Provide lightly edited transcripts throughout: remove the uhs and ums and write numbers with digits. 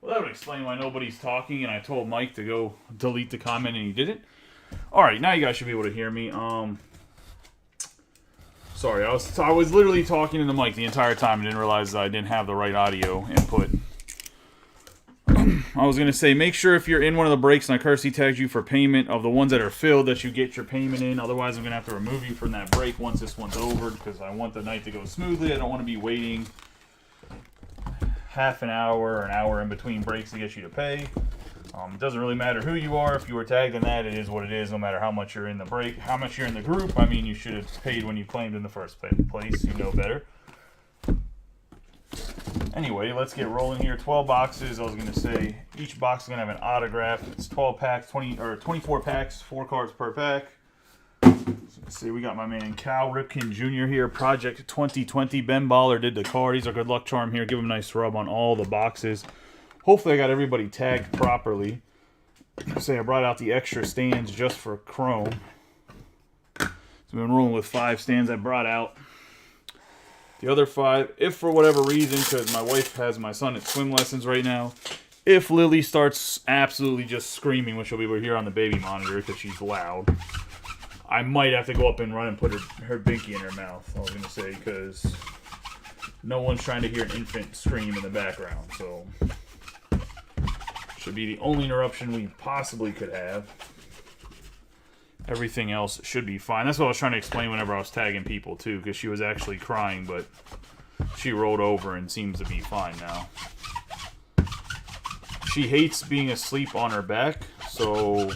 Well, that would explain why nobody's talking, and I told Mike to go delete the comment, and he didn't. All right, now you guys should be able to hear me. Sorry, I was literally talking to the mic the entire time and didn't realize I didn't have the right audio input. I was going to say, make sure if you're in one of the breaks and I courtesy tagged you for payment of the ones that are filled that you get your payment in. Otherwise, I'm going to have to remove you from that break once this one's over because I want the night to go smoothly. I don't want to be waiting half an hour or an hour in between breaks to get you to pay. It doesn't really matter who you are. If you were tagged in that, it is what it is. No matter how much you're in the break, how much you're in the group. I mean, you should have paid when you claimed in the first place. You know better. Anyway, let's get rolling here. 12 boxes. I was going to say each box is going to have an autograph. It's 12 packs, 24 packs, 4 cards per pack. So let's see, we got my man Cal Ripken Jr. here. Project 2020. Ben Baller did the card. He's our good luck charm here. Give him a nice rub on all the boxes. Hopefully I got everybody tagged properly. Say I brought out the extra stands just for Chrome. So we've been rolling with 5 stands I brought out. The other 5, if for whatever reason, because my wife has my son at swim lessons right now, if Lily starts absolutely just screaming, which you'll be able to hear on the baby monitor because she's loud, I might have to go up and run and put her binky in her mouth, I was going to say, because no one's trying to hear an infant scream in the background, so should be the only interruption we possibly could have. Everything else should be fine. That's what I was trying to explain whenever I was tagging people, too, because she was actually crying, but she rolled over and seems to be fine now. She hates being asleep on her back, so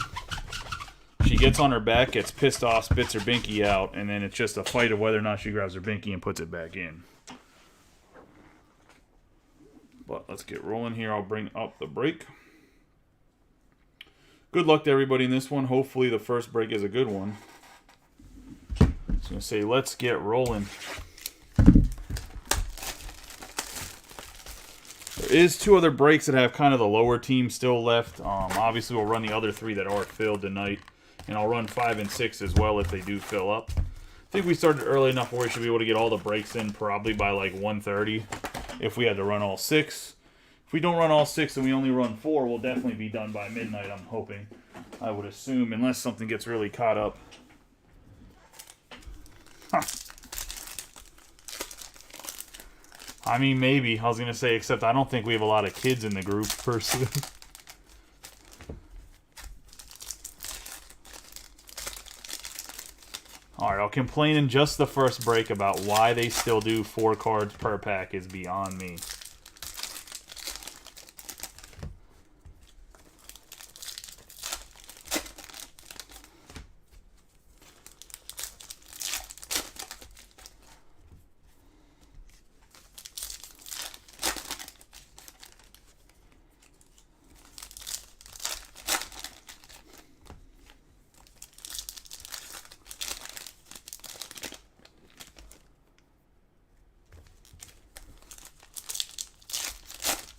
she gets on her back, gets pissed off, spits her binky out, and then it's just a fight of whether or not she grabs her binky and puts it back in. But let's get rolling here. I'll bring up the break. Good luck to everybody in this one. Hopefully the first break is a good one. I was going to say, let's get rolling. There is 2 other breaks that have kind of the lower team still left. Obviously, we'll run the other 3 that are filled tonight. And I'll run 5 and 6 as well if they do fill up. I think we started early enough where we should be able to get all the breaks in probably by like 1:30 if we had to run all 6. If we don't run all 6 and we only run 4, we'll definitely be done by midnight, I'm hoping. I would assume, unless something gets really caught up. Huh. I mean, maybe. I was going to say, except I don't think we have a lot of kids in the group, personally. Alright, I'll complain in just the first break about why they still do 4 cards per pack is beyond me.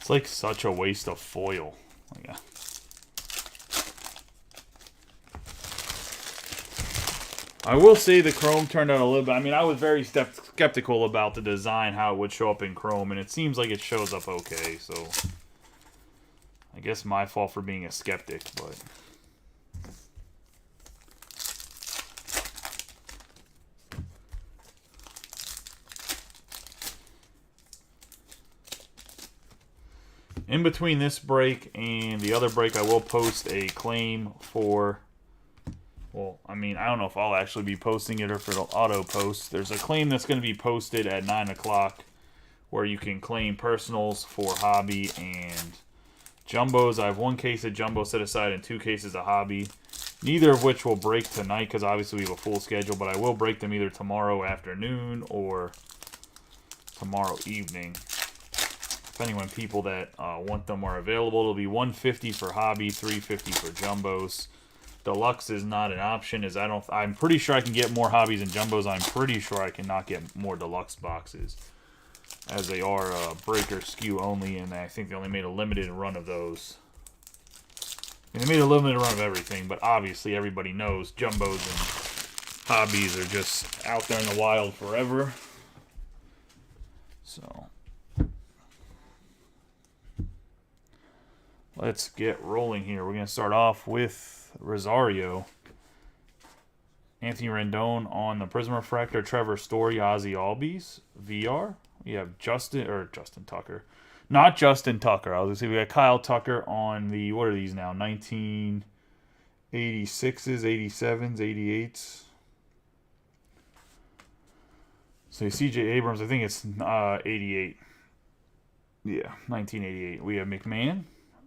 It's like such a waste of foil. Yeah. I will say the Chrome turned out a little bit. I mean, I was very skeptical about the design, how it would show up in Chrome, and it seems like it shows up okay, so I guess my fault for being a skeptic, but in between this break and the other break, I will post a claim for, well, I mean, I don't know if I'll actually be posting it or if it'll auto-post. There's a claim that's going to be posted at 9 o'clock where you can claim personals for hobby and jumbos. I have 1 case of jumbo set aside and 2 cases of hobby, neither of which will break tonight because obviously we have a full schedule, but I will break them either tomorrow afternoon or tomorrow evening. Depending on people that want them are available. It'll be $150 for hobby, $350 for jumbos. Deluxe is not an option, as I'm pretty sure I can get more hobbies and jumbos. I'm pretty sure I cannot get more deluxe boxes, as they are breaker SKU only, and I think they only made a limited run of those. And they made a limited run of everything, but obviously everybody knows jumbos and hobbies are just out there in the wild forever. So Let's get rolling here. We're going to start off with Rosario. Anthony Rendon on the Prism Refractor. Trevor Story, Ozzy Albies, VR. We have Justin Tucker. Not Justin Tucker. I was going to say we got Kyle Tucker on the, what are these now? 1986s, 87s, 88s. So CJ Abrams, I think it's 88. Yeah, 1988. We have McMahon.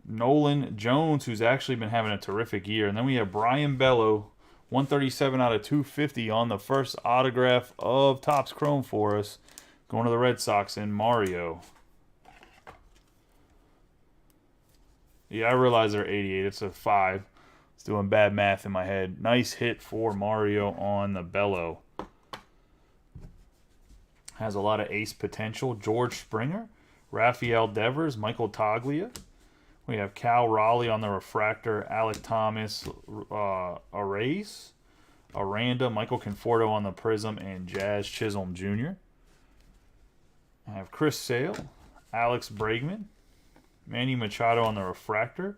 Nolan Jones, who's actually been having a terrific year. And then we have Brian Bello, 137 out of 250 on the first autograph of Topps Chrome for us. Going to the Red Sox and Mario. Yeah, I realize they're 88. It's a 5. It's doing bad math in my head. Nice hit for Mario on the Bello. Has a lot of ace potential. George Springer, Rafael Devers, Michael Toglia. We have Cal Raleigh on the refractor, Alec Thomas, Arrays, Aranda, Michael Conforto on the Prism, and Jazz Chisholm Jr. I have Chris Sale, Alex Bregman, Manny Machado on the refractor,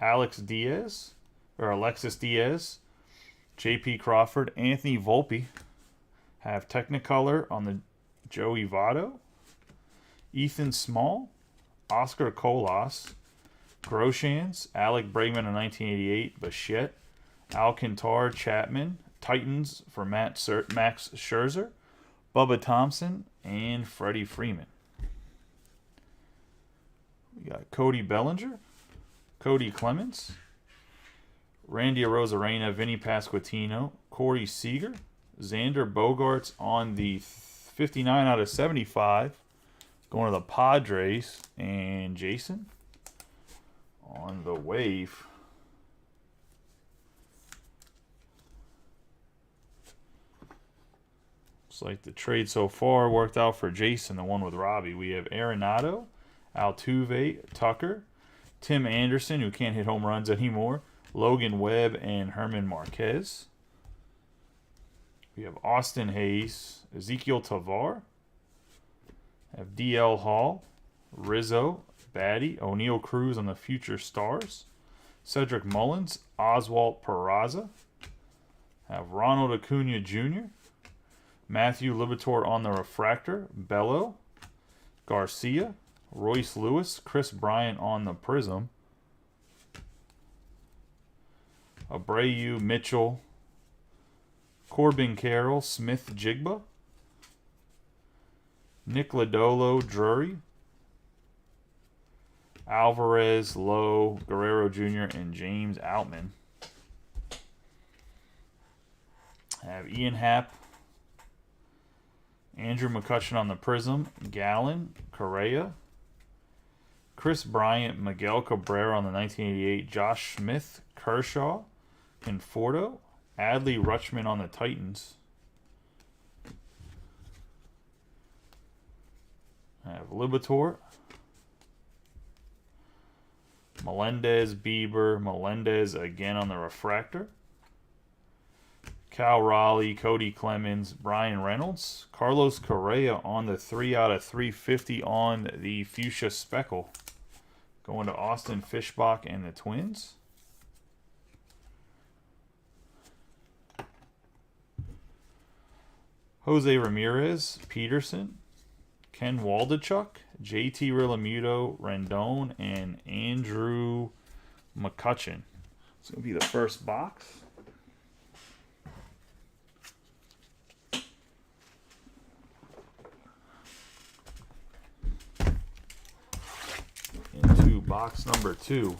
Alexis Diaz, J.P. Crawford, Anthony Volpe. Have Technicolor on the Joey Votto, Ethan Small, Oscar Colas, Groshans, Alec Bregman in 1988, Bichette, Alcantara, Chapman, Titans for Max Scherzer, Bubba Thompson, and Freddie Freeman. We got Cody Bellinger, Cody Clemens, Randy Arozarena, Vinny Pasquantino, Corey Seager, Xander Bogaerts on the 59 out of 75. Going to the Padres, and Jason on the wave. Looks like the trade so far worked out for Jason, the one with Robbie. We have Arenado, Altuve, Tucker, Tim Anderson, who can't hit home runs anymore, Logan Webb, and Herman Marquez. We have Austin Hayes, Ezekiel Tavar, have DL Hall, Rizzo, Batty, O'Neal Cruz on the Future Stars, Cedric Mullins, Oswalt Peraza, have Ronald Acuna Jr., Matthew Liberatore on the refractor, Bello, Garcia, Royce Lewis, Chris Bryant on the Prism, Abreu, Mitchell, Corbin Carroll, Smith Jigba, Nick Lodolo, Drury, Alvarez, Lowe, Guerrero Jr., and James Outman. Have Ian Happ, Andrew McCutchen on the Prism, Gallen, Correa, Chris Bryant, Miguel Cabrera on the 1988, Josh Smith, Kershaw, Conforto, Adley Rutschman on the Titans. I have Liberatore, Melendez, Bieber, Melendez again on the refractor, Cal Raleigh, Cody Clemens, Brian Reynolds, Carlos Correa on the 3 out of 350 on the Fuchsia Speckle. Going to Austin Fishbach and the Twins. Jose Ramirez, Peterson, Ken Waldachuk, JT Realmuto, Rendon, and Andrew McCutchen. It's going to be the first box. Into box number 2.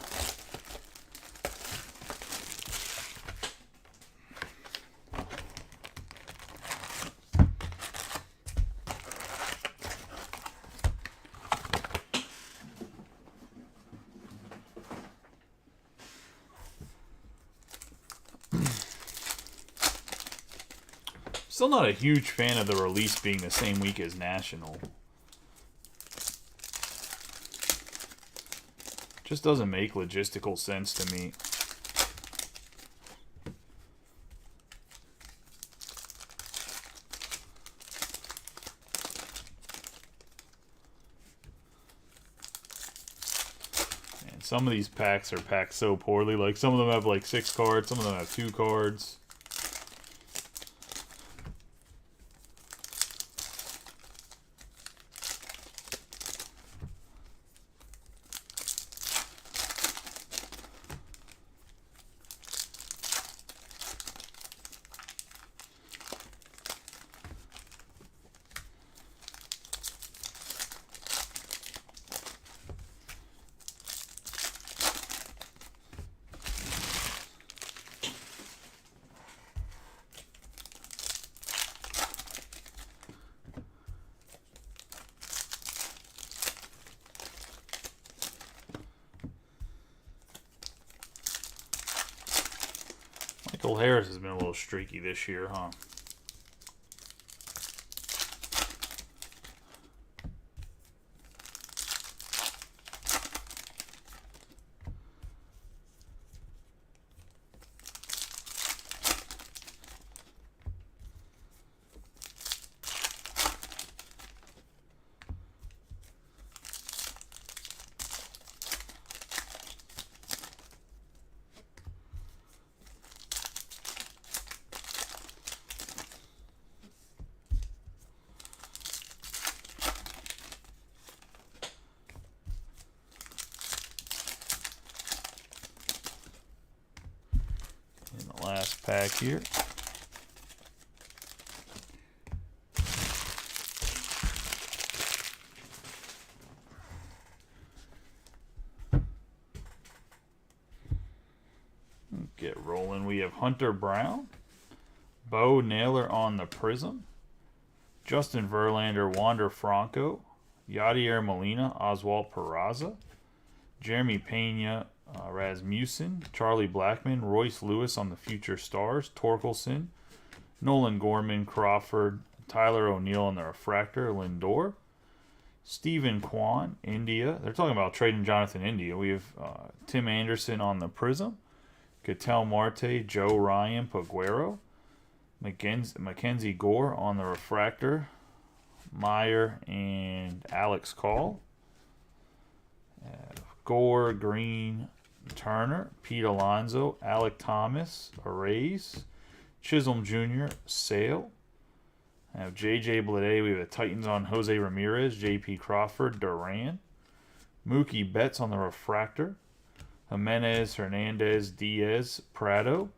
Still not a huge fan of the release being the same week as National. Just doesn't make logistical sense to me. Some of these packs are packed so poorly. Like, some of them have like 6 cards, some of them have 2 cards. Michael Harris has been a little streaky this year, huh? Last pack here. Get rolling. We have Hunter Brown, Bo Naylor on the Prism, Justin Verlander, Wander Franco, Yadier Molina, Oswald Peraza, Jeremy Pena, Rasmussen, Charlie Blackmon, Royce Lewis on the Future Stars, Torkelson, Nolan Gorman, Crawford, Tyler O'Neill on the Refractor, Lindor, Stephen Kwan, India. They're talking about trading Jonathan India. We have Tim Anderson on the Prism, Ketel Marte, Joe Ryan, Paguero, Mackenzie Gore on the Refractor, Meyer, and Alex Call. Gore, Green, Turner, Pete Alonso, Alec Thomas, Arrays, Chisholm Jr., Sale. I have J.J. Bleday. We have the Titans on Jose Ramirez, J.P. Crawford, Duran. Mookie Betts on the Refractor. Jimenez, Hernandez, Diaz, Prado.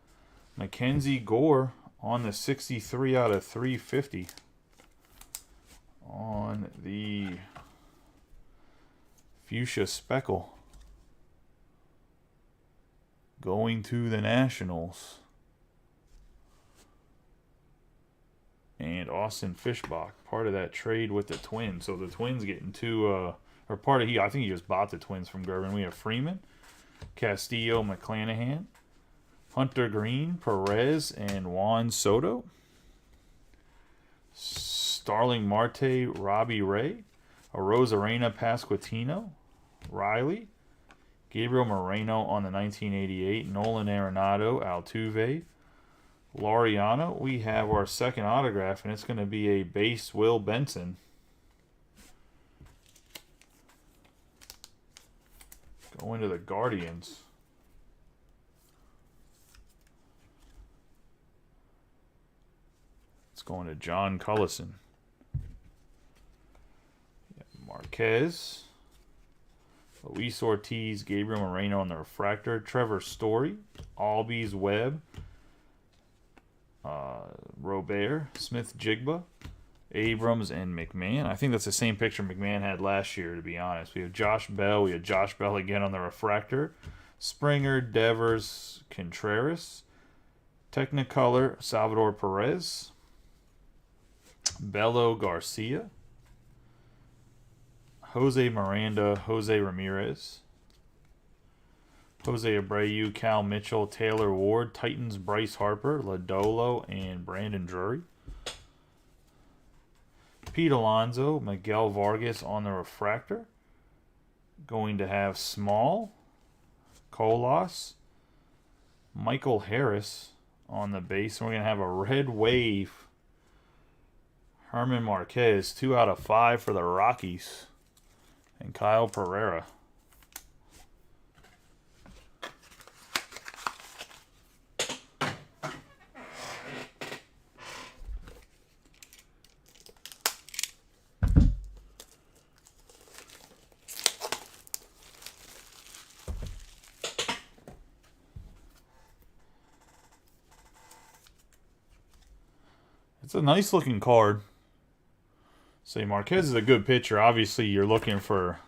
Mackenzie Gore on the 63 out of 350. On the Fuchsia Speckle. Going to the Nationals. And Austin Fishbach, part of that trade with the Twins. So the Twins getting two, or part of I think he just bought the Twins from Gervin. We have Freeman, Castillo, McClanahan, Hunter Green, Perez, and Juan Soto. Starling Marte, Robbie Ray, Arozarena, Pasquantino, Riley, Gabriel Moreno on the 1988, Nolan Arenado, Altuve, Laureano. We have our second autograph, and it's going to be a base Will Benson. Going to the Guardians. It's going to John Cullison. Marquez, Luis Ortiz, Gabriel Moreno on the Refractor, Trevor Story, Albies, Webb, Robert, Smith Jigba, Abrams, and McMahon. I think that's the same picture McMahon had last year, to be honest. We have Josh Bell. We have Josh Bell again on the Refractor. Springer, Devers, Contreras, Technicolor, Salvador Perez, Bello Garcia, Jose Miranda, Jose Ramirez, Jose Abreu, Cal Mitchell, Taylor Ward, Titans, Bryce Harper, Lodolo, and Brandon Drury. Pete Alonso, Miguel Vargas on the Refractor. Going to have Small, Colas, Michael Harris on the base. And we're going to have a red wave, Herman Marquez, 2 out of 5 for the Rockies. And Kyle Pereira. It's a nice looking card. Say Marquez is a good pitcher. Obviously, you're looking for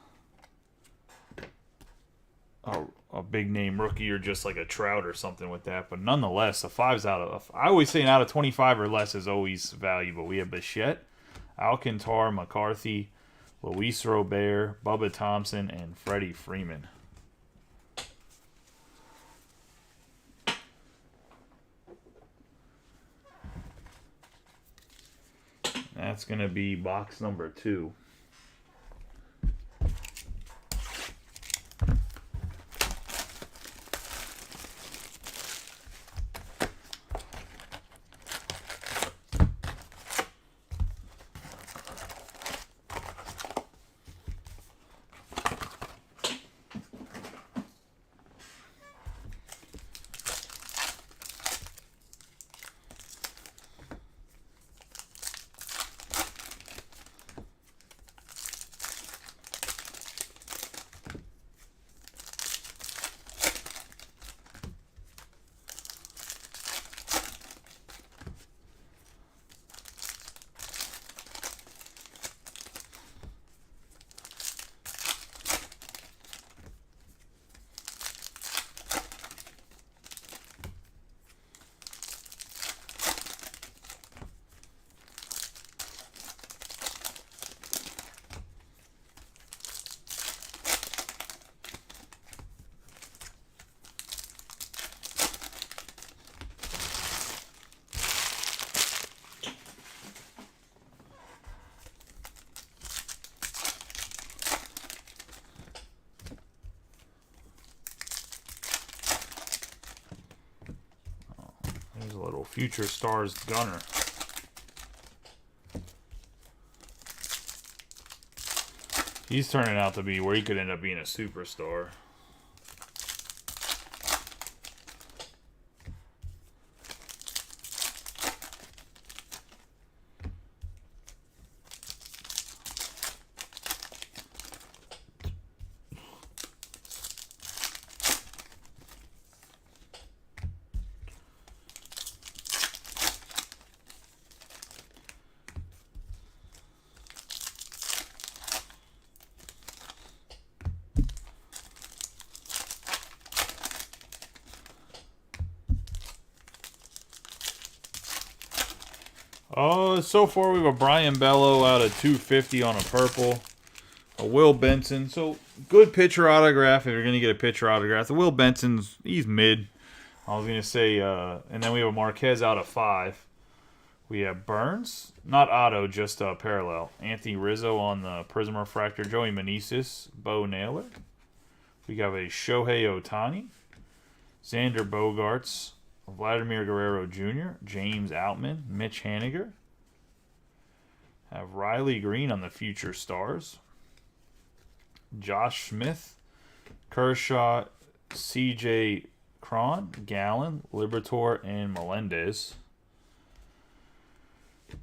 a big name rookie or just like a Trout or something with that. But nonetheless, a 5's out of. I always say an out of 25 or less is always valuable. We have Bichette, Alcantara, McCarthy, Luis Robert, Bubba Thompson, and Freddie Freeman. That's going to be box number 2. There's a little Future Stars Gunner. He's turning out to be where he could end up being a superstar. So far we have a Brian Bello out of 250 on a purple. A Will Benson. So, good pitcher autograph if you're going to get a pitcher autograph. The Will Benson's, he's mid. I was going to say, and then we have a Marquez out of 5. We have Burns. Not auto, just parallel. Anthony Rizzo on the Prism Refractor. Joey Meneses. Bo Naylor. We have a Shohei Ohtani. Xander Bogaerts. Vladimir Guerrero Jr., James Outman, Mitch Haniger. Have Riley Green on the Future Stars. Josh Smith, Kershaw, C.J. Cron, Gallen, Liberatore, and Melendez.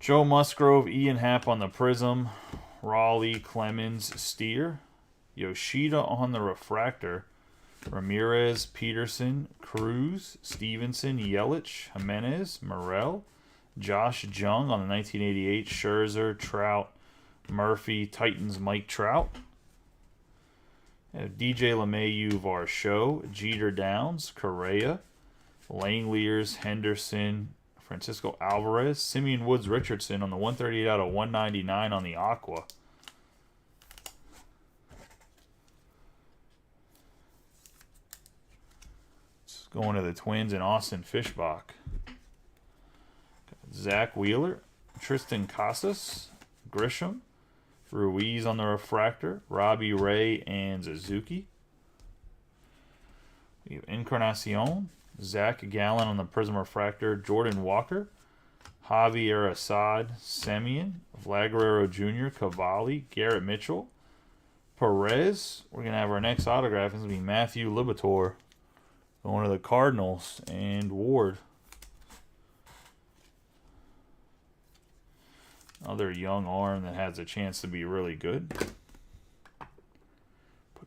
Joe Musgrove, Ian Happ on the Prism. Raleigh, Clemens, Steer. Yoshida on the Refractor. Ramirez, Peterson, Cruz, Stevenson, Yelich, Jimenez, Morel, Josh Jung on the 1988, Scherzer, Trout, Murphy, Titans, Mike Trout. DJ LeMahieu, Varsho, Jeter Downs, Correa, Langeliers, Henderson, Francisco Alvarez, Simeon Woods Richardson on the 138 out of 199 on the Aqua. Going to the Twins and Austin Fishbach. Zach Wheeler, Tristan Casas, Grisham, Ruiz on the Refractor, Robbie Ray, and Suzuki. We have Encarnacion, Zach Gallen on the Prism Refractor, Jordan Walker, Javier Assad, Semien, Vlad Guerrero Jr., Cavalli, Garrett Mitchell, Perez. We're going to have our next autograph. It's going to be Matthew Liberatore. Going to the Cardinals, and Ward. Another young arm that has a chance to be really good. Put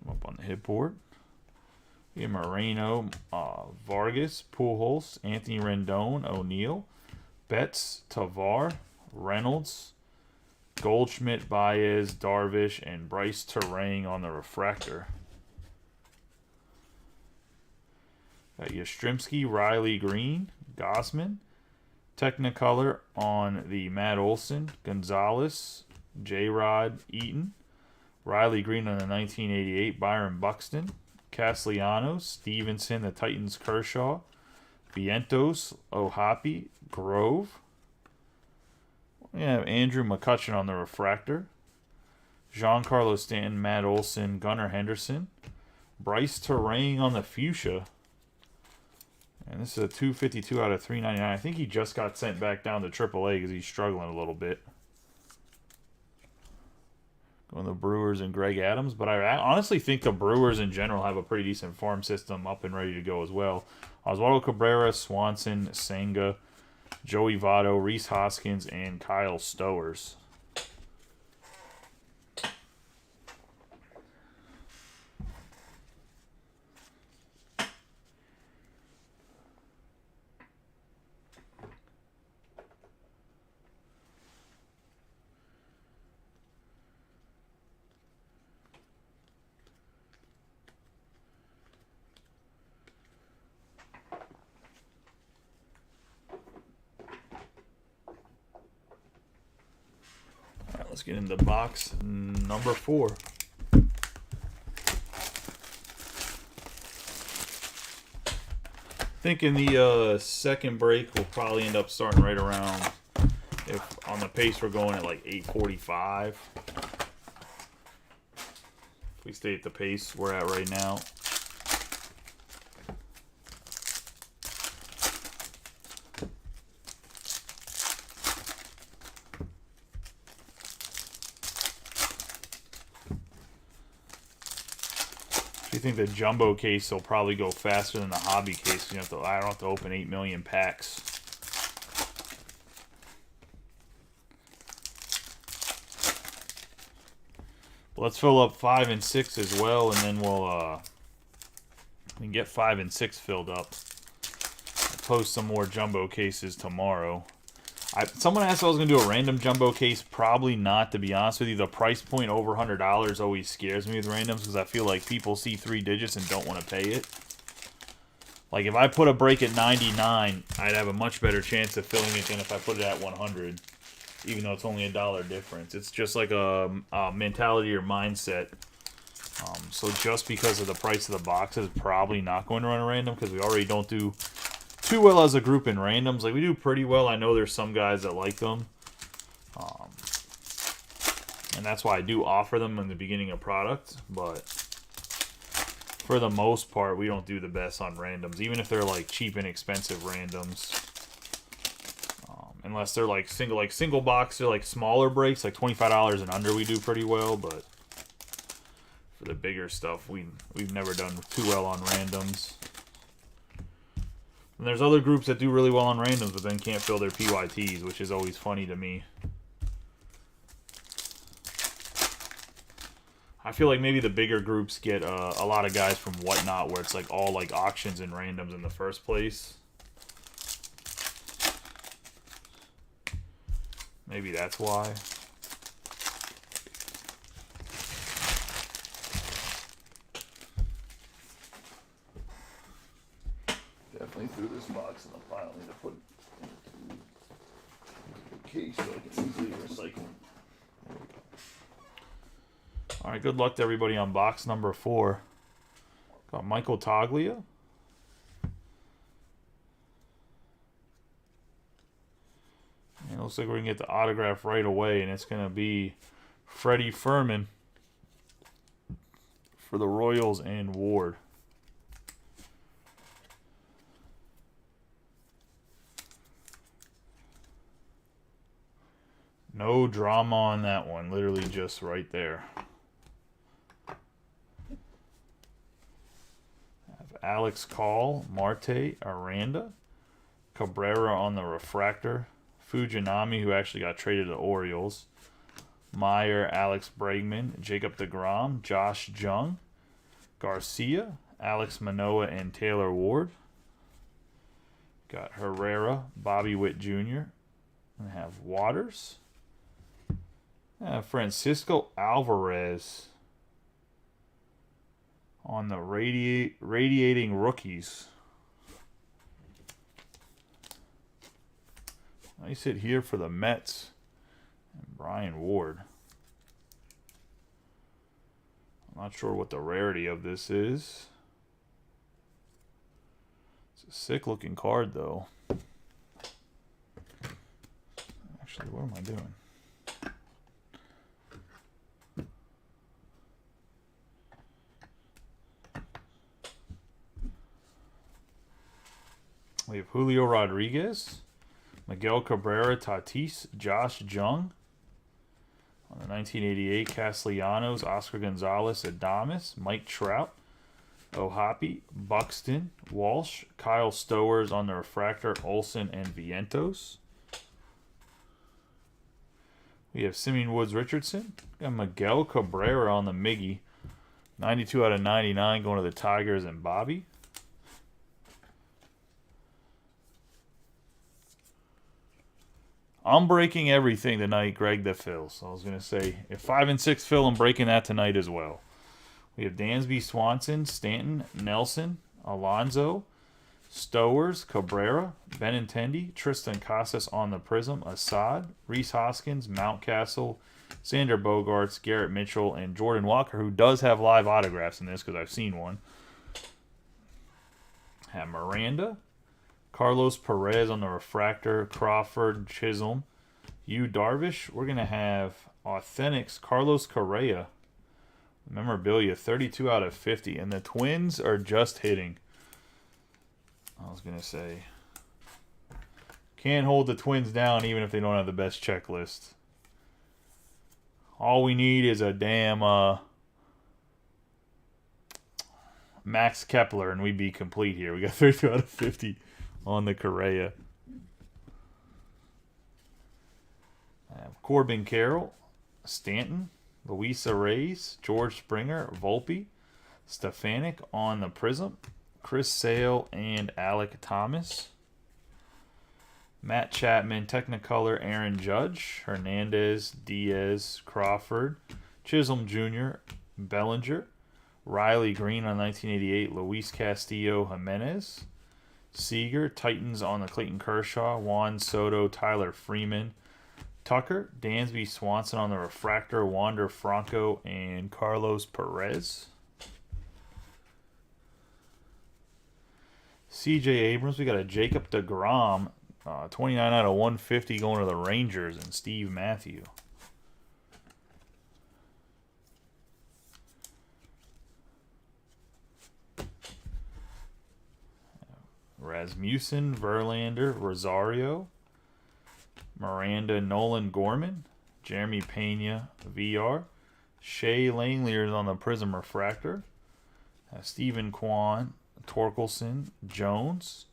him up on the hit board. We have Moreno, Vargas, Pujols, Anthony Rendon, O'Neill, Betts, Tavar, Reynolds, Goldschmidt, Baez, Darvish, and Bryce Terang on the refractor. Got Yastrzemski, Riley Green, Gossman, Technicolor on the Matt Olson, Gonzalez, J-Rod, Eaton, Riley Green on the 1988, Byron Buxton, Castellanos, Stevenson, the Titans, Kershaw, Vientos, Ohapi, Grove. We have Andrew McCutchen on the refractor, Giancarlo Stanton, Matt Olson, Gunnar Henderson, Bryce Terang on the fuchsia. And this is a 252 out of 399. I think he just got sent back down to AAA because he's struggling a little bit. Going to the Brewers and Greg Adams. But I honestly think the Brewers in general have a pretty decent farm system up and ready to go as well. Oswaldo Cabrera, Swanson, Senga, Joey Votto, Rhys Hoskins, and Kyle Stowers. Let's get into box number 4. I think in the second break, we'll probably end up starting right around, if on the pace we're going at like 8:45. If we stay at the pace we're at right now. I think the jumbo case will probably go faster than the hobby case. I don't have to open 8 million packs. But let's fill up 5 and 6 as well, and then we can get 5 and 6 filled up. I'll post some more jumbo cases tomorrow. Someone asked if I was going to do a random jumbo case. Probably not, to be honest with you. The price point over $100 always scares me with randoms because I feel like people see 3 digits and don't want to pay it. Like, if I put a break at 99, I'd have a much better chance of filling it than if I put it at 100, even though it's only $1 difference. It's just like a mentality or mindset. So just because of the price of the boxes, probably not going to run a random because we already don't do too well as a group in randoms. Like, we do pretty well. I know there's some guys that like them. And that's why I do offer them in the beginning of product. But for the most part, we don't do the best on randoms. Even if they're like cheap and expensive randoms. Unless they're like single box, they're like smaller breaks, like $25 and under, we do pretty well. But for the bigger stuff, we've never done too well on randoms. And there's other groups that do really well on randoms, but then can't fill their PYTs, which is always funny to me. I feel like maybe the bigger groups get a lot of guys from Whatnot, where it's like all like auctions and randoms in the first place. Maybe that's why. Definitely threw this box in the pile. I need to put it into the case so I can easily recycle. There we go. Alright, good luck to everybody on box number 4. Got Michael Toglia. And it looks like we're going to get the autograph right away, and it's going to be Freddie Fermin for the Royals and Ward. No drama on that one. Literally just right there. Have Alex Call, Marte, Aranda, Cabrera on the refractor, Fujinami, who actually got traded to the Orioles, Meyer, Alex Bregman, Jacob deGrom, Josh Jung, Garcia, Alex Manoah, and Taylor Ward. Got Herrera, Bobby Witt Jr., I have Waters. Francisco Alvarez on the radiating rookies. Nice hit here for the Mets and Brian Ward. I'm not sure what the rarity of this is. It's a sick looking card though. Actually, what am I doing? We have Julio Rodriguez, Miguel Cabrera, Tatis, Josh Jung. On the 1988 Castellanos, Oscar Gonzalez, Adames, Mike Trout, O'Hoppe, Buxton, Walsh, Kyle Stowers on the refractor, Olsen and Vientos. We have Simeon Woods Richardson, and Miguel Cabrera on the Miggy. 92 out of 99 going to the Tigers and Bobby. I'm breaking everything tonight, Greg, that fills. So I was going to say, if 5 and 6 fill, I'm breaking that tonight as well. We have Dansby Swanson, Stanton, Nelson, Alonso, Stowers, Cabrera, Benintendi, Tristan Casas on the Prism, Assad, Rhys Hoskins, Mountcastle, Sander Bogarts, Garrett Mitchell, and Jordan Walker, who does have live autographs in this because I've seen one. Have Miranda, Carlos Perez on the refractor, Crawford, Chisholm, Yu Darvish. We're going to have Authentics, Carlos Correa, memorabilia, 32 out of 50. And the Twins are just hitting. I was going to say, can't hold the Twins down even if they don't have the best checklist. All we need is a damn Max Kepler, and we'd be complete here. We got 32 out of 50 on the Correa. I have Corbin Carroll, Stanton, Luis Reyes, George Springer, Volpe, Stefanik on the Prism, Chris Sale, and Alec Thomas. Matt Chapman, Technicolor, Aaron Judge, Hernandez, Diaz, Crawford, Chisholm Jr., Bellinger, Riley Green on 1988, Luis Castillo, Jimenez, Seager, Titans on the Clayton Kershaw, Juan Soto, Tyler Freeman, Tucker, Dansby Swanson on the refractor, Wander Franco, and Carlos Perez. CJ Abrams, we got a Jacob deGrom, 29 out of 150 going to the Rangers, and Steve Matthew. Rasmussen, Verlander, Rosario, Miranda, Nolan Gorman, Jeremy Pena, VR, Shea Langeliers on the Prism Refractor, Stephen Kwan, Torkelson, Jones,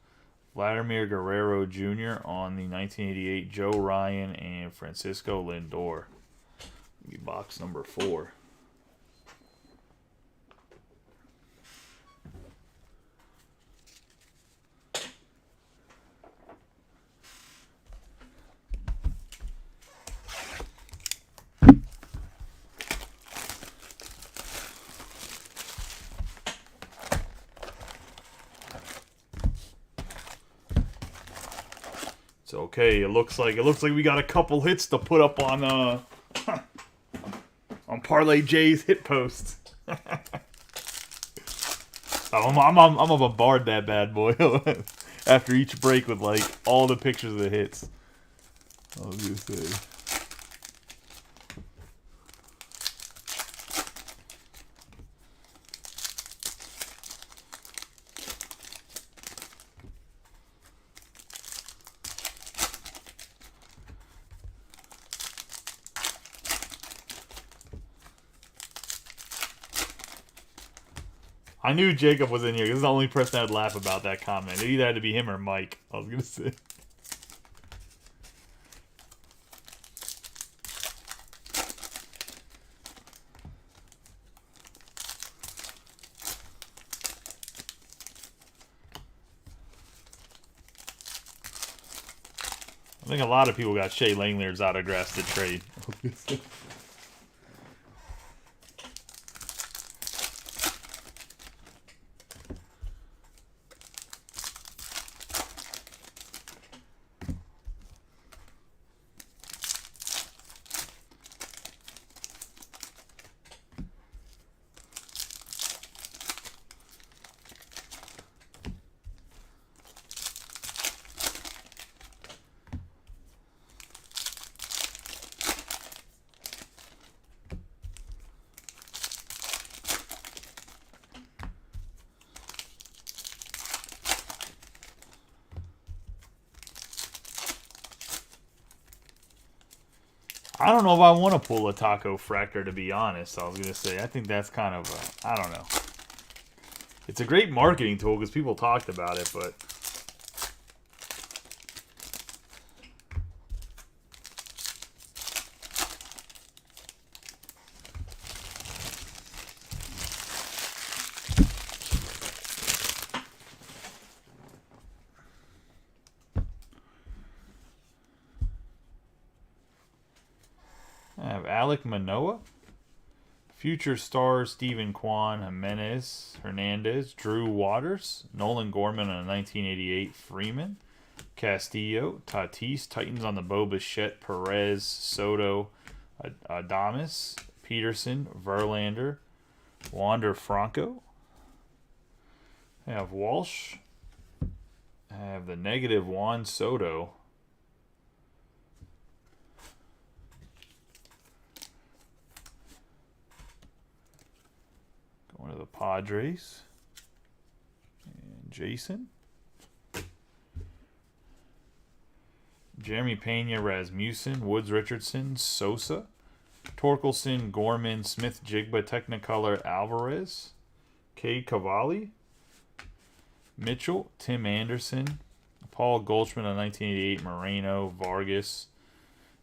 Vladimir Guerrero Jr. on the 1988 Joe Ryan and Francisco Lindor. Box number 4. Okay, it looks like we got a couple hits to put up on Parlay J's hit post. I'm gonna bombard that bad boy after each break with like all the pictures of the hits. I was gonna say. I knew Jacob was in here. This is the only person I'd laugh about that comment. It either had to be him or Mike. I was going to say. think a lot of people got Shea Langley's autographs to trade. I don't know if I want to pull a Taco Fractor, to be honest. I was going to say, I think that's kind of, I don't know. It's a great marketing tool because people talked about it, but... I have Alek Manoah, future stars Steven Kwan, Jimenez, Hernandez, Drew Waters, Nolan Gorman on a 1988 Freeman, Castillo, Tatis, Titans on the Bo Bichette, Perez, Soto, Adames, Peterson, Verlander, Wander Franco. I have Walsh. I have the negative Juan Soto. Going to the Padres. And Jason. Jeremy Pena, Rasmussen, Woods Richardson, Sosa, Torkelson, Gorman, Smith Jigba, Technicolor, Alvarez, Cade Cavalli, Mitchell, Tim Anderson, Paul Goldschmidt on 1988, Moreno, Vargas,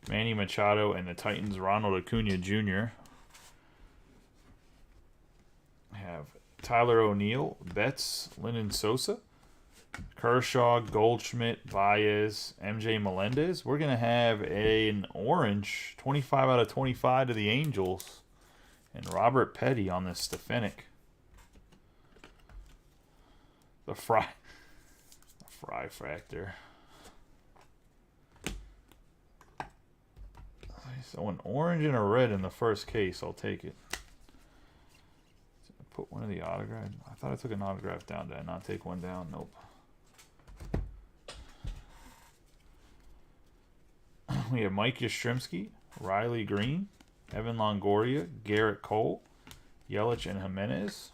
Manny Machado, and the Titans, Ronald Acuna Jr. I have Tyler O'Neill, Betts, Lennon Sosa, Kershaw, Goldschmidt, Baez, MJ Melendez. We're going to have an orange 25 out of 25 to the Angels. And Robert Petty on this Stefanik. The Fry Fractor. So an orange and a red in the first case. I'll take it. Put one of the autograph. I thought I took an autograph down. Did I not take one down? Nope. We have Mike Yastrzemski, Riley Green, Evan Longoria, Garrett Cole, Yelich, and Jimenez.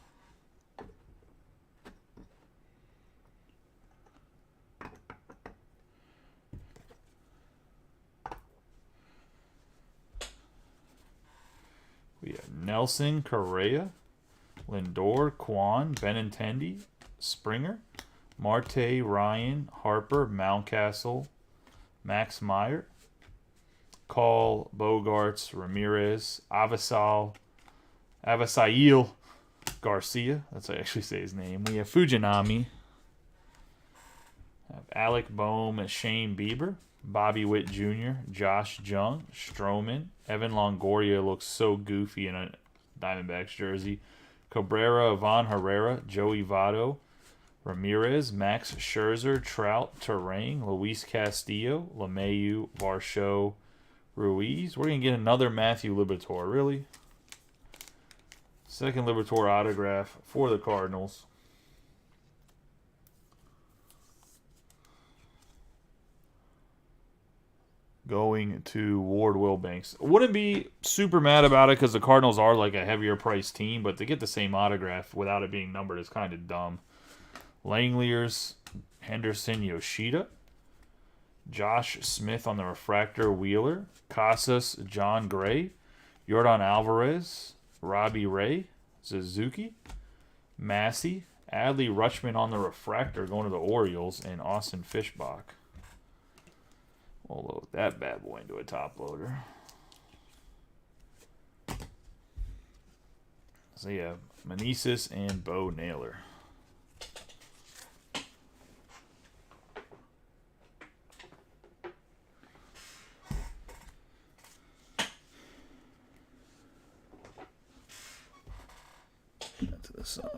We have Nelson, Correa, Lindor, Kwan, Benintendi, Springer, Marte, Ryan, Harper, Mountcastle, Max Meyer, Call, Bogarts, Ramirez, Avasail Garcia. That's how I actually say his name. We have Fujinami. Have Alec Boehm, Shane Bieber, Bobby Witt Jr., Josh Jung, Stroman. Evan Longoria looks so goofy in a Diamondbacks jersey. Cabrera, Ivan Herrera, Joey Votto, Ramirez, Max Scherzer, Trout, Terang, Luis Castillo, LeMahieu, Varsho, Ruiz. We're going to get another Matthew Liberatore, really? Second Liberatore autograph for the Cardinals. Going to Ward Wilbanks. Wouldn't be super mad about it because the Cardinals are like a heavier priced team, but to get the same autograph without it being numbered is kind of dumb. Langliers, Henderson, Yoshida. Josh Smith on the refractor, Wheeler. Casas, John Gray. Yordan Alvarez, Robbie Ray, Suzuki. Massey, Adley Rutschman on the refractor going to the Orioles, and Austin Fishbach. We'll load that bad boy into a top loader. So yeah, Meneses and Bo Naylor. to the side.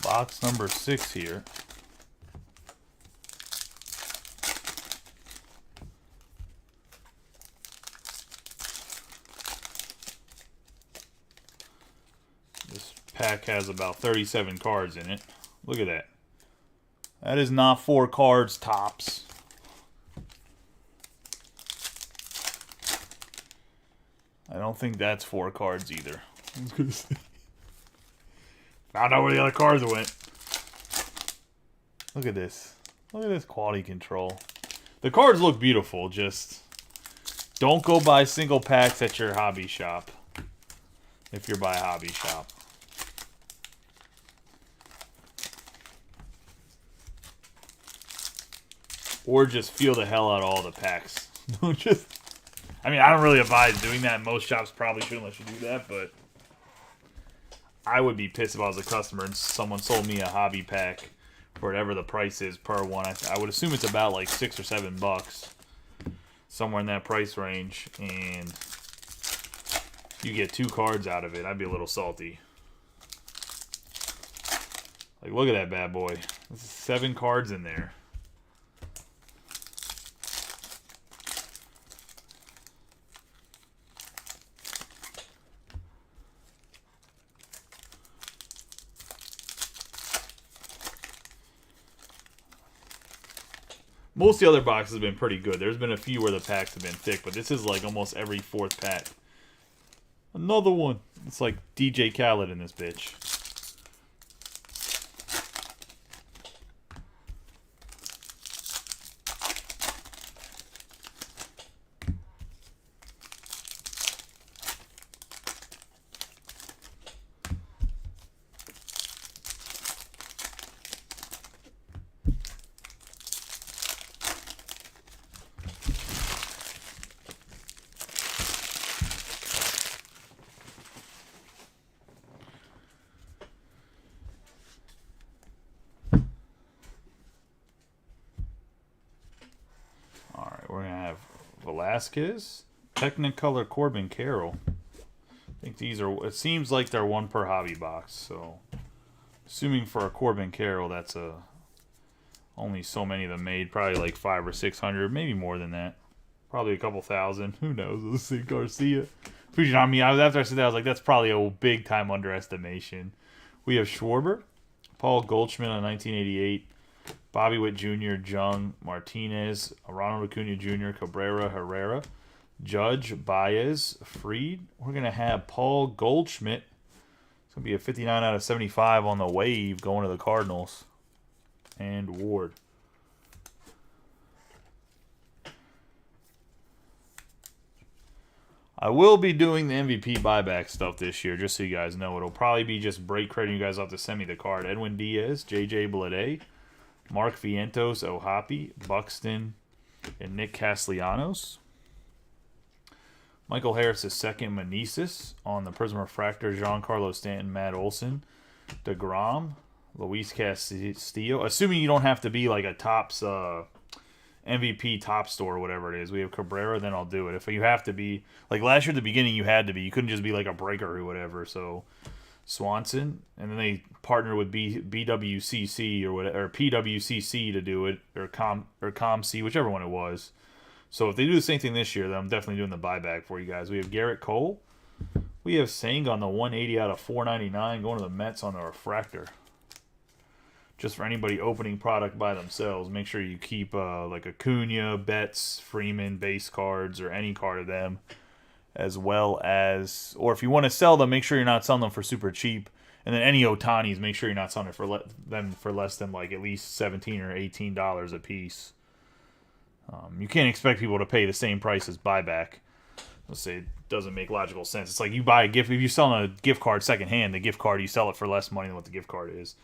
Box number 6 here. This pack has about 37 cards in it. Look at that. That is not 4 cards tops. I don't think that's 4 cards either. I was gonna say. Found out where the other cards went. Look at this. Look at this quality control. The cards look beautiful, just don't go buy single packs at your hobby shop. If you're by a hobby shop. Or just feel the hell out of all the packs. Don't just... I mean, I don't really advise doing that. Most shops probably shouldn't let you do that, but I would be pissed if I was a customer and someone sold me a hobby pack for whatever the price is per one. I would assume it's about like $6 or $7, somewhere in that price range, and you get 2 cards out of it. I'd be a little salty. Like, look at that bad boy. There's 7 cards in there. Most of the other boxes have been pretty good. There's been a few where the packs have been thick, but this is like almost every 4th pack. Another one. It's like DJ Khaled in this bitch. We're going to have Velasquez, Technicolor Corbin Carroll. I think these are, it seems like they're 1 per hobby box. So, assuming for a Corbin Carroll, that's only so many of them made. Probably like 500 or 600, maybe more than that. Probably a couple thousand. Who knows? Let's see, Garcia. I mean, after I said that, I was like, that's probably a big time underestimation. We have Schwarber, Paul Goldschmidt on 1988. Bobby Witt Jr., Jung, Martinez, Ronald Acuna Jr., Cabrera, Herrera, Judge, Baez, Fried. We're going to have Paul Goldschmidt. It's going to be a 59 out of 75 on the wave going to the Cardinals. And Ward. I will be doing the MVP buyback stuff this year, just so you guys know. It'll probably be just break credit. You guys have to send me the card. Edwin Diaz, J.J. Bleday, Mark Vientos, O'Hoppe, Buxton, and Nick Castellanos. Michael Harris is second. Meneses on the Prism Refractor. Giancarlo Stanton, Matt Olson, DeGrom, Luis Castillo. Assuming you don't have to be like a Topps MVP top store or whatever it is. We have Cabrera, then I'll do it. If you have to be, like last year at the beginning, you had to be. You couldn't just be like a breaker or whatever. So Swanson, and then they partnered with BWCC or whatever, or PWCC to do it, or ComC, whichever one it was. So if they do the same thing this year, then I'm definitely doing the buyback for you guys. We have Garrett Cole. We have Sang on the 180 out of 499 going to the Mets on the refractor. Just for anybody opening product by themselves, make sure you keep like Acuna, Betts, Freeman, base cards, or any card of them, as well as, or if you want to sell them, make sure you're not selling them for super cheap And then any Otanis, make sure you're not selling it for them for less than like at least $17 or $18 a piece. You can't expect people to pay the same price as buyback. Let's say it doesn't make logical sense. It's like you buy a gift. If you're selling a gift card secondhand, the gift card, you sell it for less money than what the gift card is.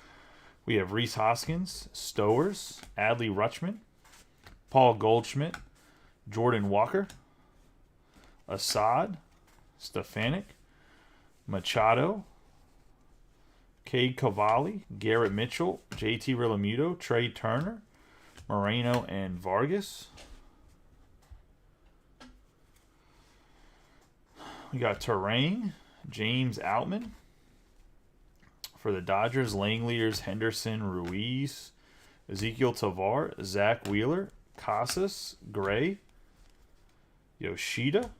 We have Rhys Hoskins, Stowers, Adley Rutschman, Paul Goldschmidt, Jordan Walker, Assad, Stefanik, Machado, Cade Cavalli, Garrett Mitchell, JT Realmuto, Trey Turner, Moreno, and Vargas. We got Terrain, James Outman. For the Dodgers, Langleers, Henderson, Ruiz, Ezekiel Tovar, Zach Wheeler, Casas, Gray, Yoshida,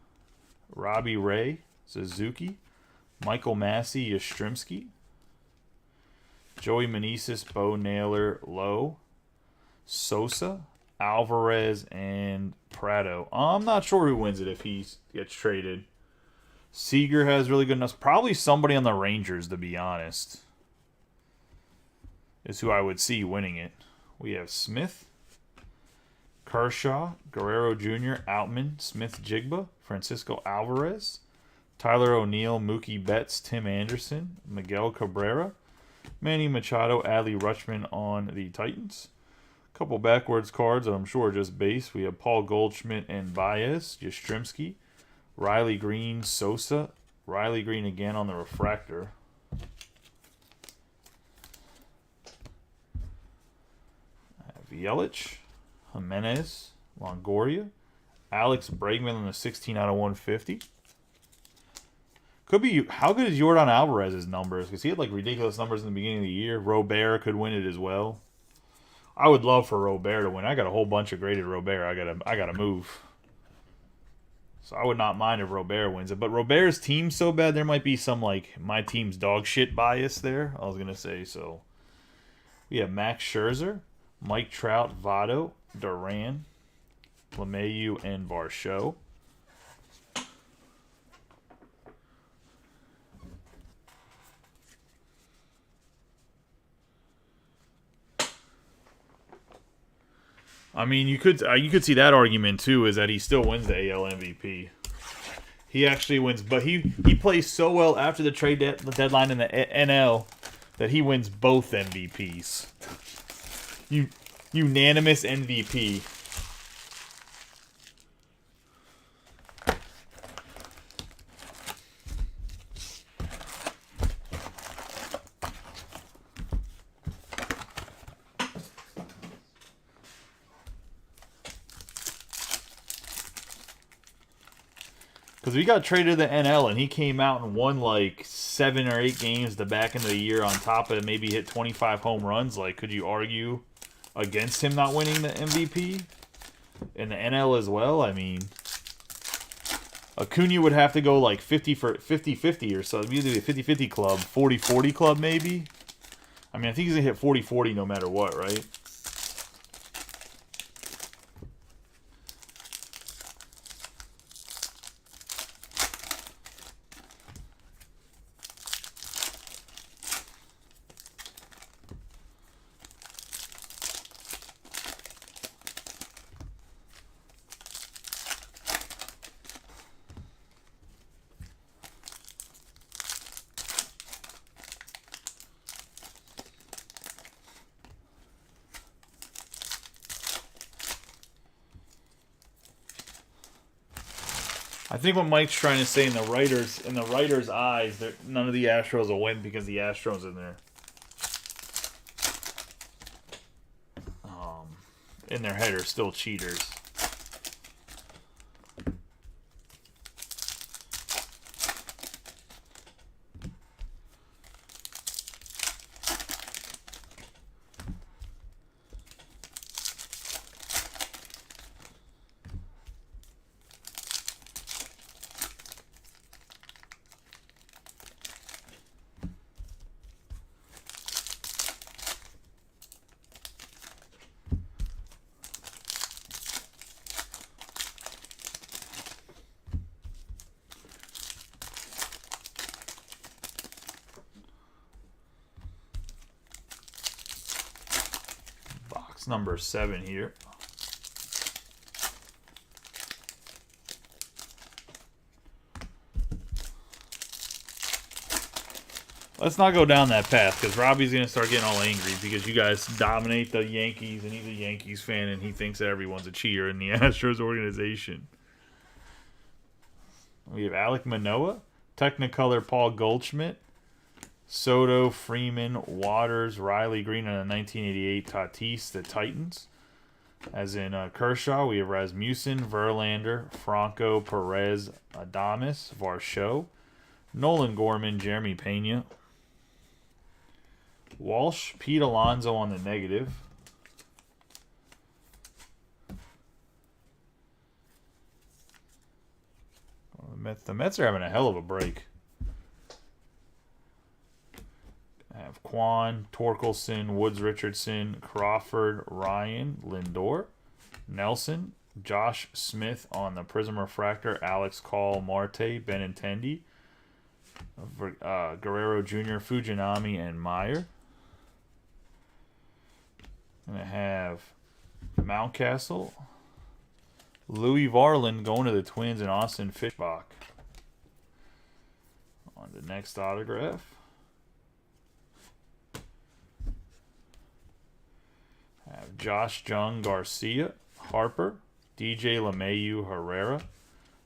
Robbie Ray, Suzuki, Michael Massey, Yastrzemski, Joey Meneses, Bo Naylor, Lowe, Sosa, Alvarez, and Prado. I'm not sure who wins it if he gets traded. Seager has really good enough. Probably somebody on the Rangers, to be honest, is who I would see winning it. We have Smith, Kershaw, Guerrero Jr., Outman, Smith-Jigba, Francisco Alvarez, Tyler O'Neill, Mookie Betts, Tim Anderson, Miguel Cabrera, Manny Machado, Adley Rutschman on the Titans. A couple backwards cards that I'm sure are just base. We have Paul Goldschmidt and Baez, Yastrzemski, Riley Green, Sosa, Riley Green again on the refractor. Yelich, Jimenez, Longoria, Alex Bregman on the 16 out of 150. Could be. How good is Yordan Alvarez's numbers? Because he had like ridiculous numbers in the beginning of the year. Robert could win it as well. I would love for Robert to win. I got a whole bunch of graded Robert. I gotta move. So I would not mind if Robert wins it. But Robert's team's so bad, there might be some like my team's dog shit bias there. I was gonna say so. We have Max Scherzer, Mike Trout, Votto, Duran, LeMahieu, and Varsho. I mean, you could see that argument too, is that he still wins the AL MVP. He actually wins, but he plays so well after the trade deadline in the NL that he wins both MVPs. Unanimous MVP. Because we got traded to the NL and he came out and won like 7 or 8 games the back end of the year on top of maybe hit 25 home runs. Like, could you argue against him not winning the MVP in the NL as well? I mean, Acuna would have to go like 50-50 or so. It'd be either a 50-50 club, 40-40 club maybe. I mean, I think he's going to hit 40-40 no matter what, right? I think what Mike's trying to say in the writers' eyes, that none of the Astros will win because the Astros in their head are still cheaters. box number 7 here. Let's not go down that path because Robbie's going to start getting all angry because you guys dominate the Yankees and he's a Yankees fan and he thinks that everyone's a cheater in the Astros organization. We have Alek Manoah, Technicolor Paul Goldschmidt, Soto, Freeman, Waters, Riley Green, and a 1988 Tatis, the Titans. As in Kershaw, we have Rasmussen, Verlander, Franco, Perez, Adames, Varsho, Nolan Gorman, Jeremy Pena, Walsh, Pete Alonso on the negative. The Mets are having a hell of a break. I have Kwan, Torkelson, Woods Richardson, Crawford, Ryan, Lindor, Nelson, Josh Smith on the Prism Refractor, Alex Call, Marte, Benintendi, Guerrero Jr., Fujinami, and Meyer. And I have Mountcastle, Louis Varland going to the Twins, and Austin Fishbach. On the next autograph. I have Josh Jung, Garcia, Harper, DJ LeMahieu, Herrera,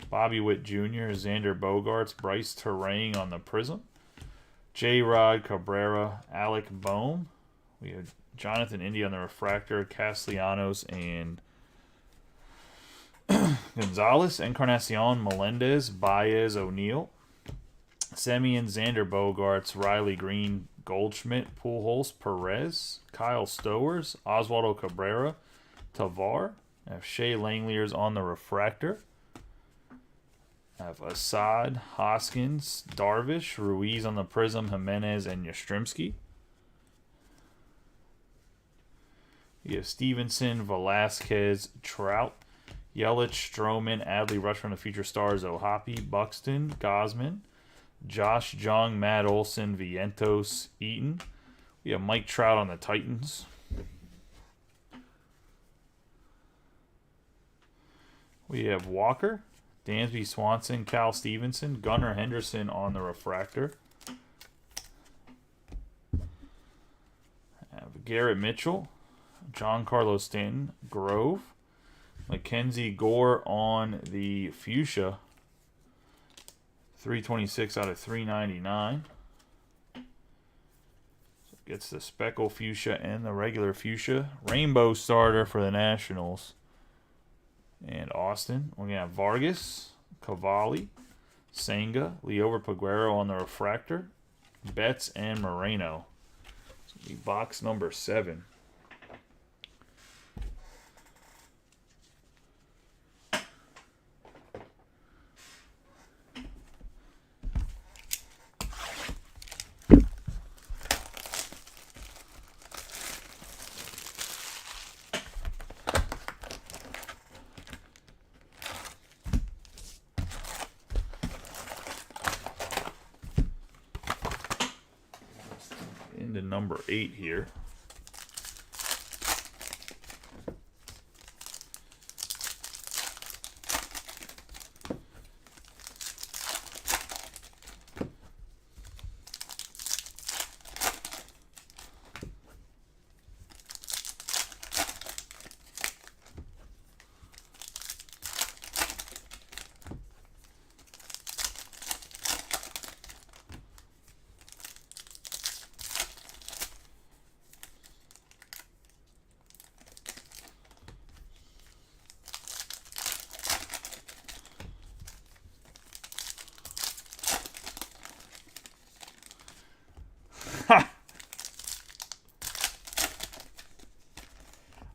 Bobby Witt Jr., Xander Bogaerts, Bryce Terang on the Prism, J-Rod, Cabrera, Alec Bohm. We have Jonathan India on the Refractor, Castellanos, and Gonzalez, Encarnacion, Melendez, Baez, O'Neill, Semien, Xander Bogaerts, Riley Green, Goldschmidt, Pujols, Perez, Kyle Stowers, Oswaldo Cabrera, Tavar. I have Shea Langeliers on the Refractor. I have Assad, Hoskins, Darvish, Ruiz on the Prism, Jimenez, and Yastrzemski. You have Stevenson, Velasquez, Trout, Yelich, Stroman, Adley, Rush on the Future Stars, Ohapi, Buxton, Gosman, Josh Jung, Matt Olson, Vientos, Eaton. We have Mike Trout on the Titans. We have Walker, Dansby Swanson, Cal Stevenson, Gunnar Henderson on the Refractor. I have Garrett Mitchell, Giancarlo Stanton, Grove, Mackenzie Gore on the Fuchsia. 326 out of 399. So gets the Speckle Fuchsia and the regular Fuchsia. Rainbow starter for the Nationals. And Austin. We're going to have Vargas, Cavalli, Senga, Liover Peguero on the Refractor, Betts, and Moreno. So be box number 7. Into number 8 here.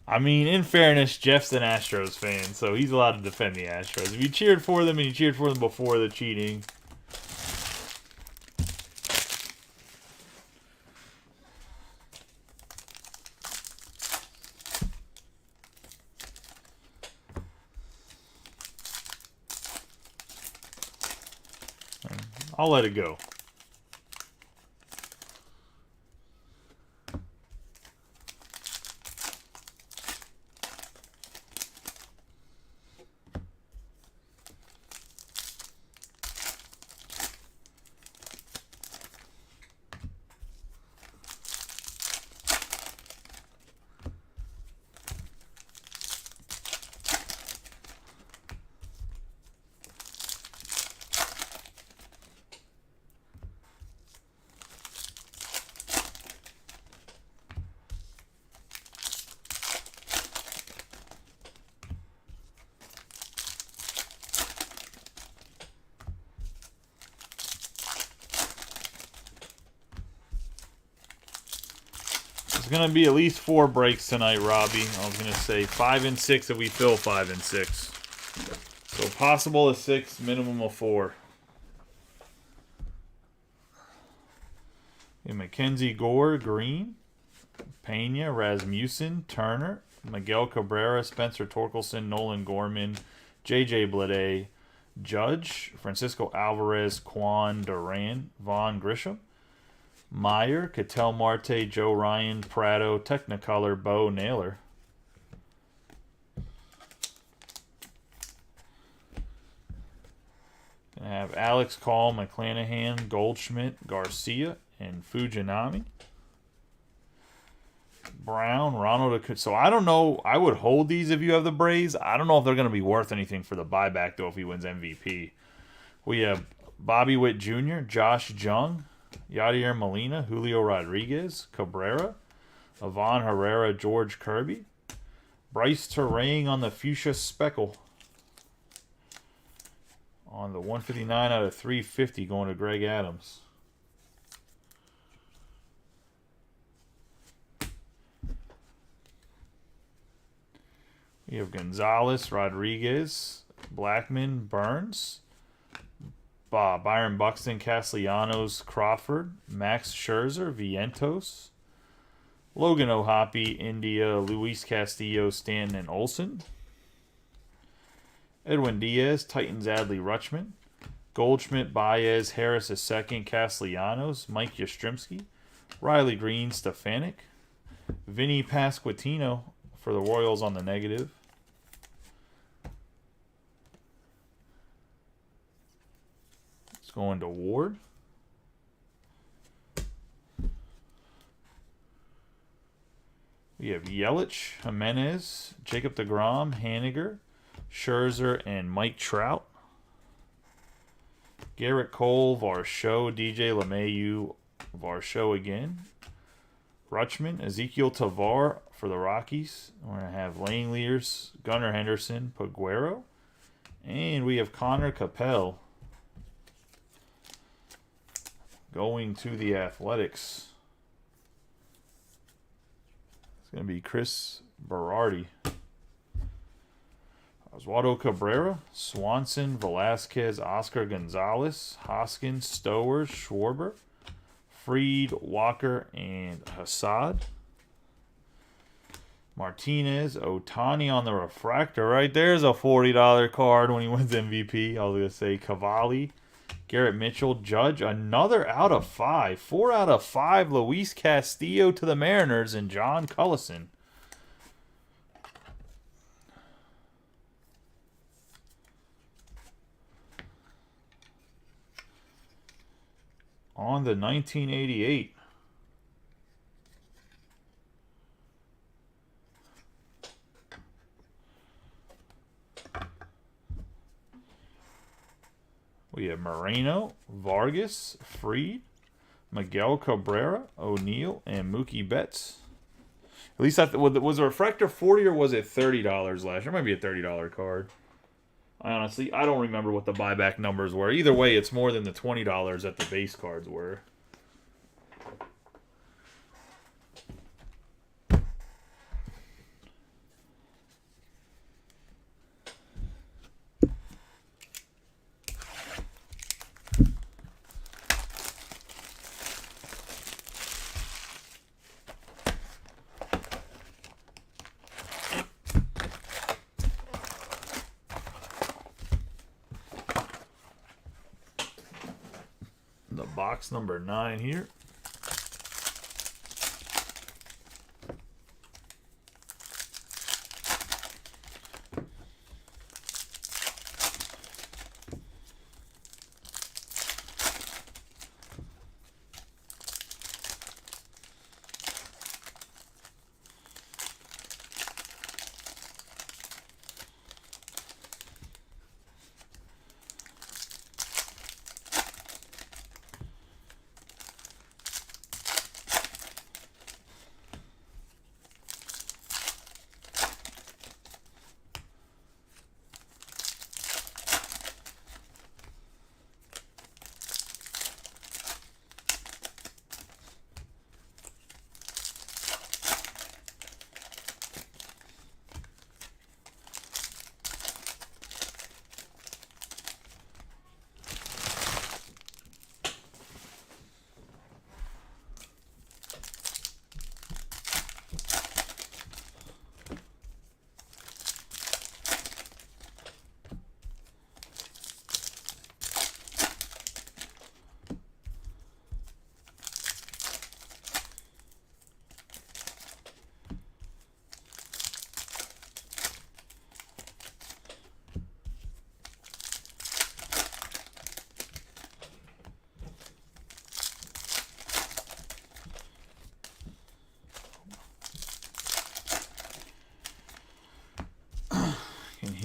I mean, in fairness, Jeff's an Astros fan, so he's allowed to defend the Astros. If you cheered for them and you cheered for them before the cheating, I'll let it go. There's going to be at least 4 breaks tonight, Robbie. I was going to say 5 and 6 if we fill 5 and 6. So possible of 6, minimum of 4. And Mackenzie Gore, green. Pena, Rasmussen, Turner, Miguel Cabrera, Spencer Torkelson, Nolan Gorman, J.J. Bleday, Judge, Francisco Alvarez, Quan Duran, Vaughn Grisham, Meyer, Ketel Marte, Joe Ryan, Prado, Technicolor, Bo Naylor. Gonna have Alex Call, McClanahan, Goldschmidt, Garcia, and Fujinami. Brown, Ronald. So I don't know. I would hold these if you have the Braves. I don't know if they're going to be worth anything for the buyback, though, if he wins MVP. We have Bobby Witt Jr., Josh Jung, Yadier Molina, Julio Rodriguez, Cabrera, Ivan Herrera, George Kirby, Bryce Terang on the Fuchsia Speckle. On the 159 out of 350 going to Greg Adams. We have Gonzalez, Rodriguez, Blackman, Burns, Byron Buxton, Castellanos, Crawford, Max Scherzer, Vientos, Logan O'Hoppe, India, Luis Castillo, Stanton, and Olsen. Edwin Diaz, Titans, Adley Rutschman, Goldschmidt, Baez, Harris II, Castellanos, Mike Yastrzemski, Riley Green, Stefanik, Vinny Pasquantino for the Royals on the negative. It's going to Ward. We have Yelich, Jimenez, Jacob deGrom, Haniger, Scherzer, and Mike Trout. Garrett Cole, Varsho, DJ LeMahieu, Varsho again. Rutschman, Ezekiel Tavar for the Rockies. We're going to have Langeliers, Gunnar Henderson, Paguero. And we have Connor Capel going to the Athletics. It's going to be Chris Berardi. Oswaldo Cabrera, Swanson, Velasquez, Oscar Gonzalez, Hoskins, Stowers, Schwarber, Fried, Walker, and Hassad. Martinez, Ohtani on the refractor. Right there's a $40 card when he wins MVP. I was going to say Cavalli, Garrett Mitchell, Judge, another out of 5. 4 out of 5, Luis Castillo to the Mariners, and John Cullison. On the 1988. We have Moreno, Vargas, Fried, Miguel Cabrera, O'Neill, and Mookie Betts. At least was the refractor 40 or was it $30 last year? It might be a $30 card. I don't remember what the buyback numbers were. Either way, it's more than the $20 that the base cards were. The box number 9 here.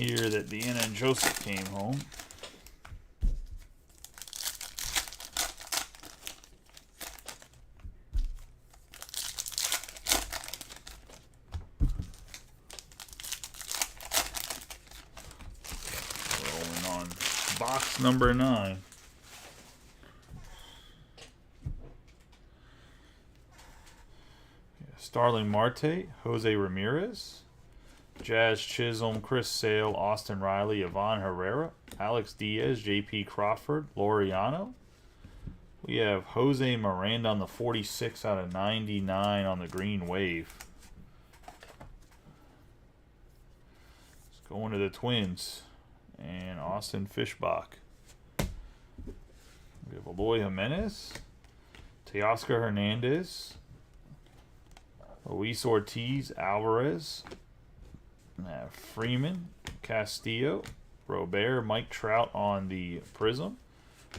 hear that Deanna and Joseph came home. Rolling on box number 9. Starling Marte, Jose Ramirez, Jazz Chisholm, Chris Sale, Austin Riley, Yvonne Herrera, Alex Diaz, J.P. Crawford, Laureano. We have Jose Miranda on the 46 out of 99 on the green wave. Let's go into the Twins and Austin Fishbach. We have Eloy Jimenez, Teoscar Hernandez, Luis Ortiz, Alvarez, Freeman, Castillo, Robert, Mike Trout on the Prism,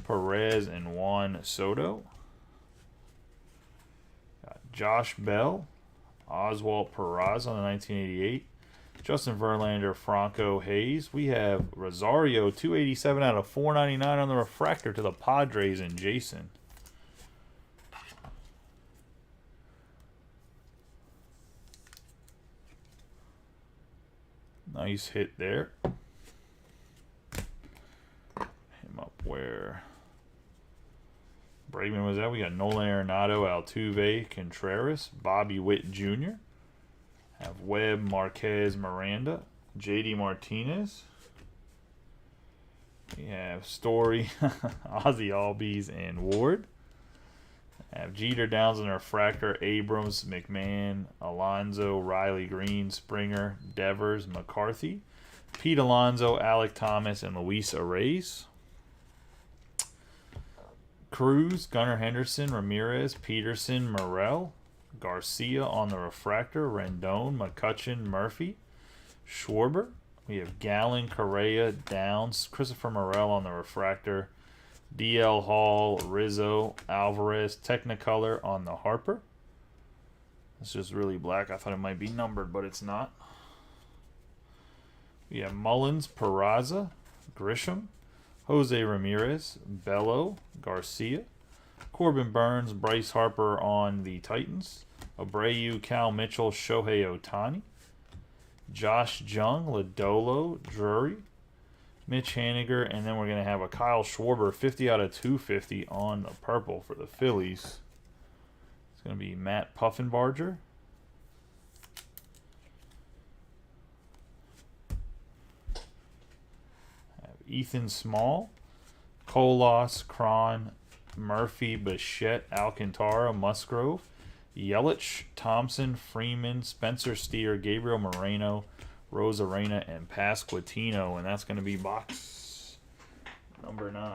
Perez and Juan Soto, Josh Bell, Oswalt Peraza on the 1988, Justin Verlander, Franco Hayes. We have Rosario, 287 out of 499 on the refractor to the Padres and Jason. Nice hit there. Him up where Bregman was at. We got Nolan Arenado, Altuve, Contreras, Bobby Witt Jr. Have Webb, Marquez, Miranda, JD Martinez. We have Story, Ozzie Albies, and Ward. Have Jeter, Downs, and Refractor, Abrams, McMahon, Alonso, Riley Green, Springer, Devers, McCarthy, Pete Alonso, Alec Thomas, and Luis Arraez. Cruz, Gunnar Henderson, Ramirez, Peterson, Morel, Garcia on the Refractor, Rendon, McCutchen, Murphy, Schwarber. We have Gallen, Correa, Downs, Christopher Morel on the Refractor, DL Hall, Rizzo, Alvarez, Technicolor on the Harper. It's just really black. I thought it might be numbered, but it's not. We have Mullins, Peraza, Grisham, Jose Ramirez, Bello, Garcia, Corbin Burns, Bryce Harper on the Titans, Abreu, Cal Mitchell, Shohei Ohtani, Josh Jung, Lodolo, Drury, Mitch Haniger, and then we're going to have a Kyle Schwarber 50 out of 250 on the purple for the Phillies. It's going to be Matt Puffenbarger. Have Ethan Small, Colas, Cron, Murphy, Bichette, Alcantara, Musgrove, Yelich, Thompson, Freeman, Spencer Steer, Gabriel Moreno, Rosarena, and Pasquantino, and that's going to be box number 9.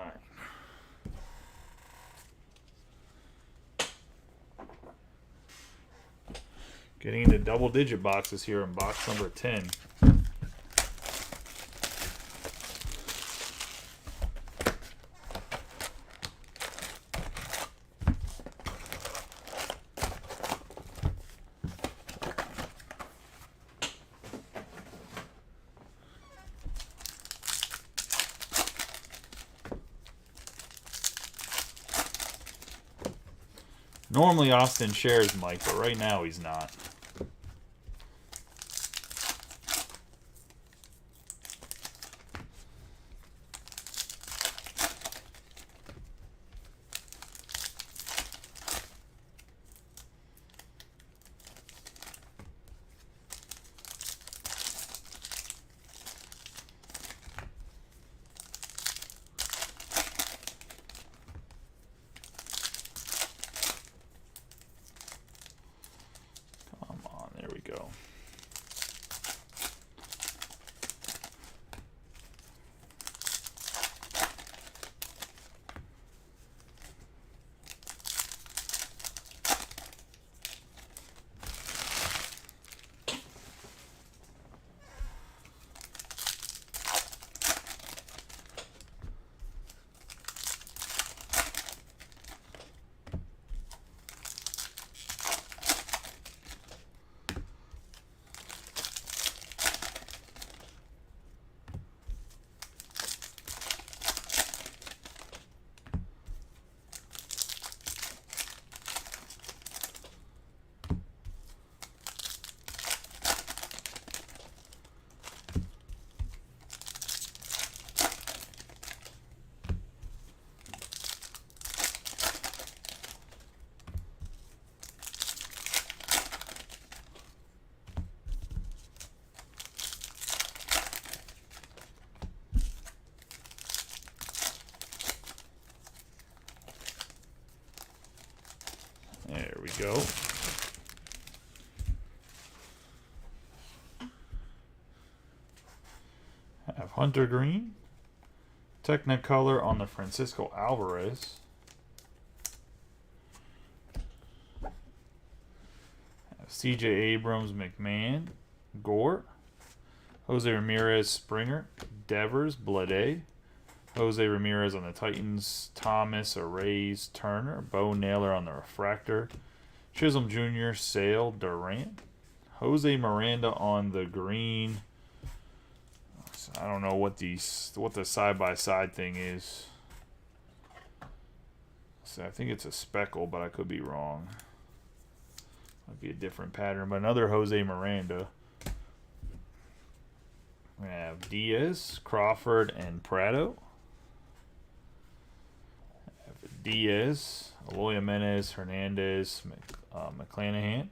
Getting into double-digit boxes here in box number 10. Normally Austin shares Mike, but right now he's not. go. Have Hunter Green. Technicolor on the Francisco Alvarez. Have CJ Abrams, McMahon, Gore. Jose Ramirez, Springer, Devers, Blade. Jose Ramirez on the Titans, Thomas, Arrays, Turner, Bo Naylor on the Refractor, Chisholm Jr., Sale, Durant, Jose Miranda on the green. I don't know what the side-by-side thing is. So I think it's a speckle, but I could be wrong. Might be a different pattern, but another Jose Miranda. We have Diaz, Crawford, and Prado. Diaz, Eloy Jimenez, Hernandez, McClanahan,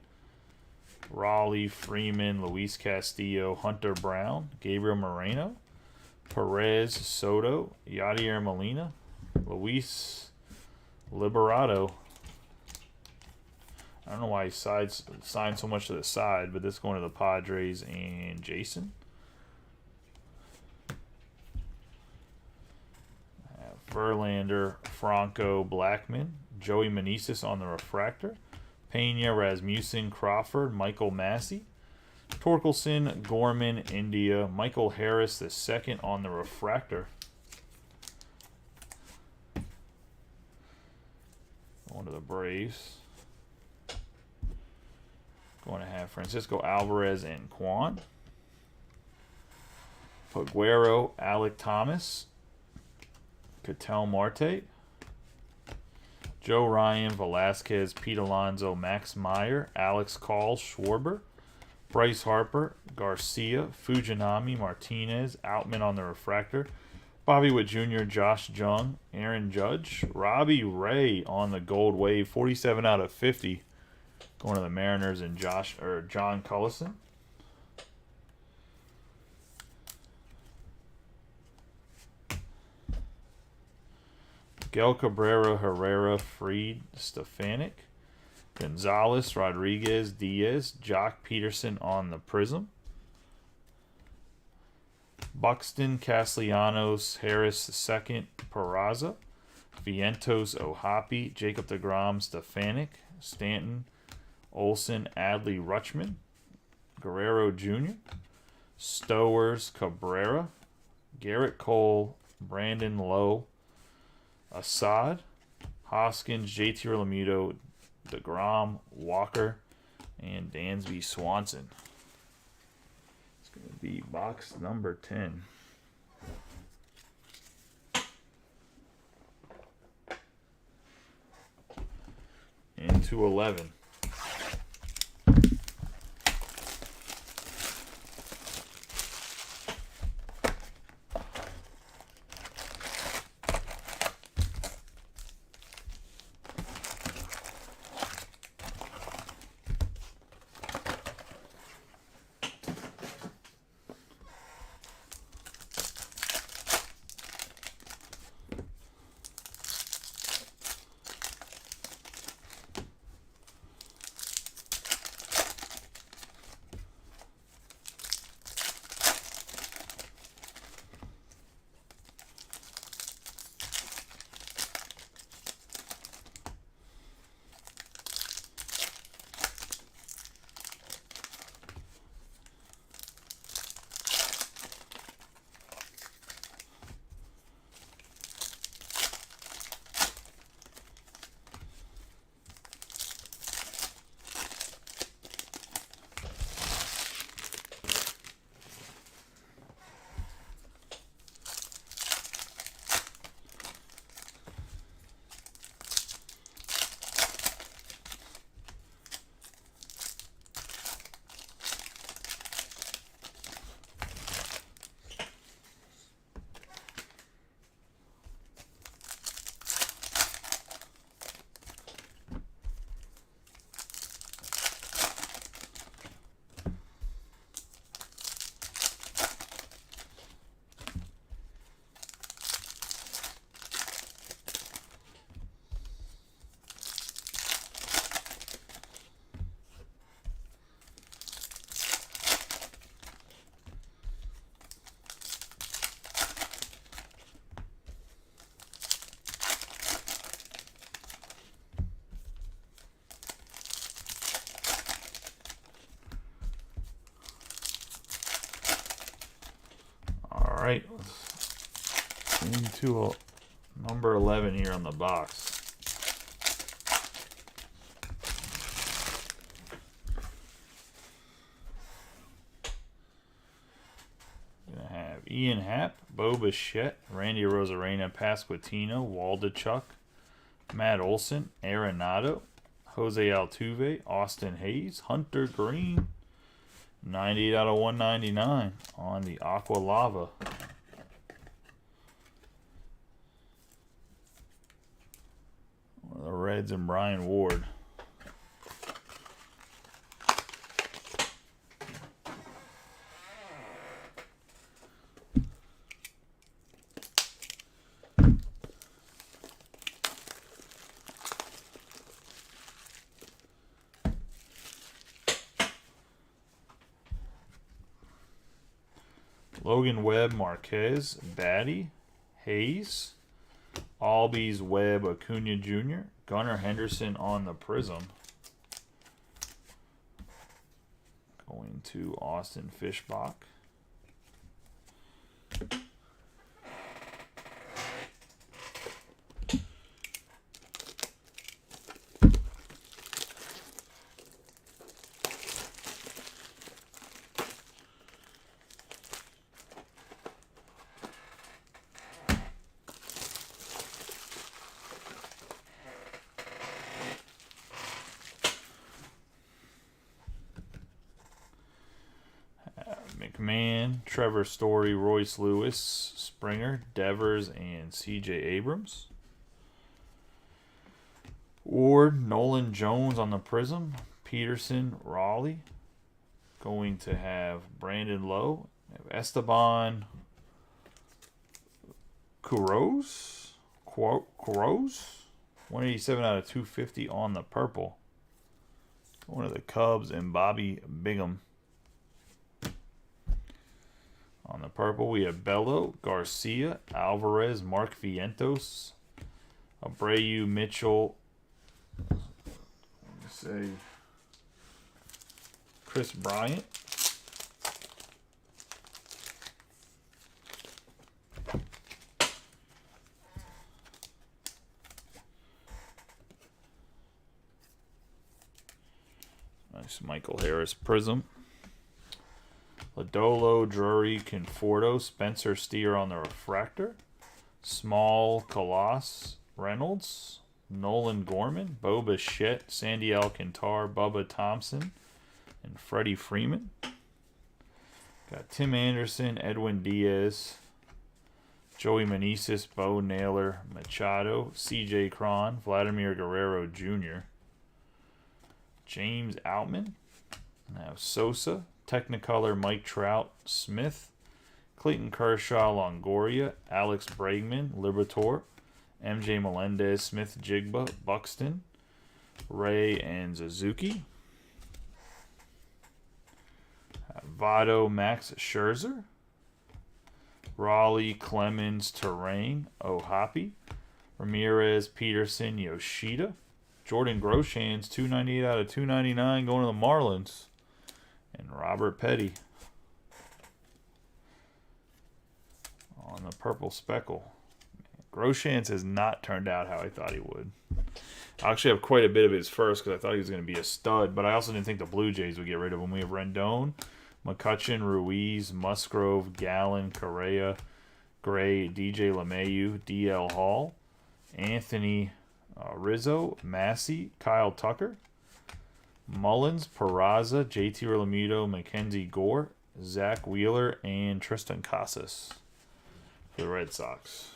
Raleigh, Freeman, Luis Castillo, Hunter Brown, Gabriel Moreno, Perez, Soto, Yadier Molina, Luis Liberato. I don't know why he signed so much to the side, but this is going to the Padres and Jason. Verlander, Franco, Blackman, Joey Meneses on the Refractor, Pena, Rasmussen, Crawford, Michael Massey, Torkelson, Gorman, India, Michael Harris the second on the Refractor. Going to the Braves. Going to have Francisco Alvarez and Kwan. Paguero, Alec Thomas, Ketel Marte, Joe Ryan, Velasquez, Pete Alonso, Max Meyer, Alex Call, Schwarber, Bryce Harper, Garcia, Fujinami, Martinez, Outman on the Refractor, Bobby Witt Jr., Josh Jung, Aaron Judge, Robbie Ray on the Gold Wave, 47 out of 50, going to the Mariners and John Cullison. Miguel Cabrera, Herrera, Fried, Stefanik, Gonzalez, Rodriguez, Diaz, Jock Peterson on the Prism, Buxton, Castellanos, Harris II, Peraza, Vientos, Ohapi, Jacob deGrom, Stefanik, Stanton, Olson, Adley, Rutschman, Guerrero Jr., Stowers, Cabrera, Garrett Cole, Brandon Lowe, Assad, Hoskins, JT Realmuto, deGrom, Walker, and Dansby Swanson. It's going to be box number 10. Into 11. right, let's into number 11 here on the box. Gonna have Ian Happ, Bo Bichette, Randy Rosarena, Pasquantino, Waldachuk, Matt Olson, Arenado, Jose Altuve, Austin Hayes, Hunter Green, 98 out of 199 on the Aqua Lava. One of the Reds and Brian Ward. Logan Webb, Marquez, Batty, Hayes, Albies, Webb, Acuna Jr., Gunnar Henderson on the Prism. Going to Austin Fishbach. McMahon, Trevor Story, Royce Lewis, Springer, Devers, and C.J. Abrams. Ward, Nolan Jones on the Prism, Peterson, Raleigh. Going to have Brandon Lowe, Esteban Quiroz, 187 out of 250 on the purple. One of the Cubs and Bobby Bingham. On the purple, we have Bello, Garcia, Alvarez, Mark Vientos, Abreu, Mitchell, let me say, Chris Bryant. Nice Michael Harris Prism. Lodolo, Drury, Conforto, Spencer Steer on the refractor, Small, Colossus, Reynolds, Nolan Gorman, Bo Bichette, Sandy Alcantara, Bubba Thompson, and Freddie Freeman. Got Tim Anderson, Edwin Diaz, Joey Meneses, Bo Naylor, Machado, C.J. Cron, Vladimir Guerrero Jr., James Outman, now Sosa, Technicolor, Mike Trout, Smith, Clayton Kershaw, Longoria, Alex Bregman, Liberatore, MJ Melendez, Smith Jigba, Buxton, Ray, and Suzuki. Votto, Max Scherzer, Raleigh, Clemens, Terrain, Ohapi, Ramirez, Peterson, Yoshida, Jordan Groshans, 298 out of 299 going to the Marlins. And Robert Petty on the purple speckle. Groshans has not turned out how I thought he would. I actually have quite a bit of his first because I thought he was going to be a stud, but I also didn't think the Blue Jays would get rid of him. We have Rendon, McCutchen, Ruiz, Musgrove, Gallen, Correa, Gray, DJ LeMahieu, DL Hall, Anthony Rizzo, Massey, Kyle Tucker, Mullins, Peraza, JT Realmuto, Mackenzie Gore, Zach Wheeler, and Tristan Casas for the Red Sox.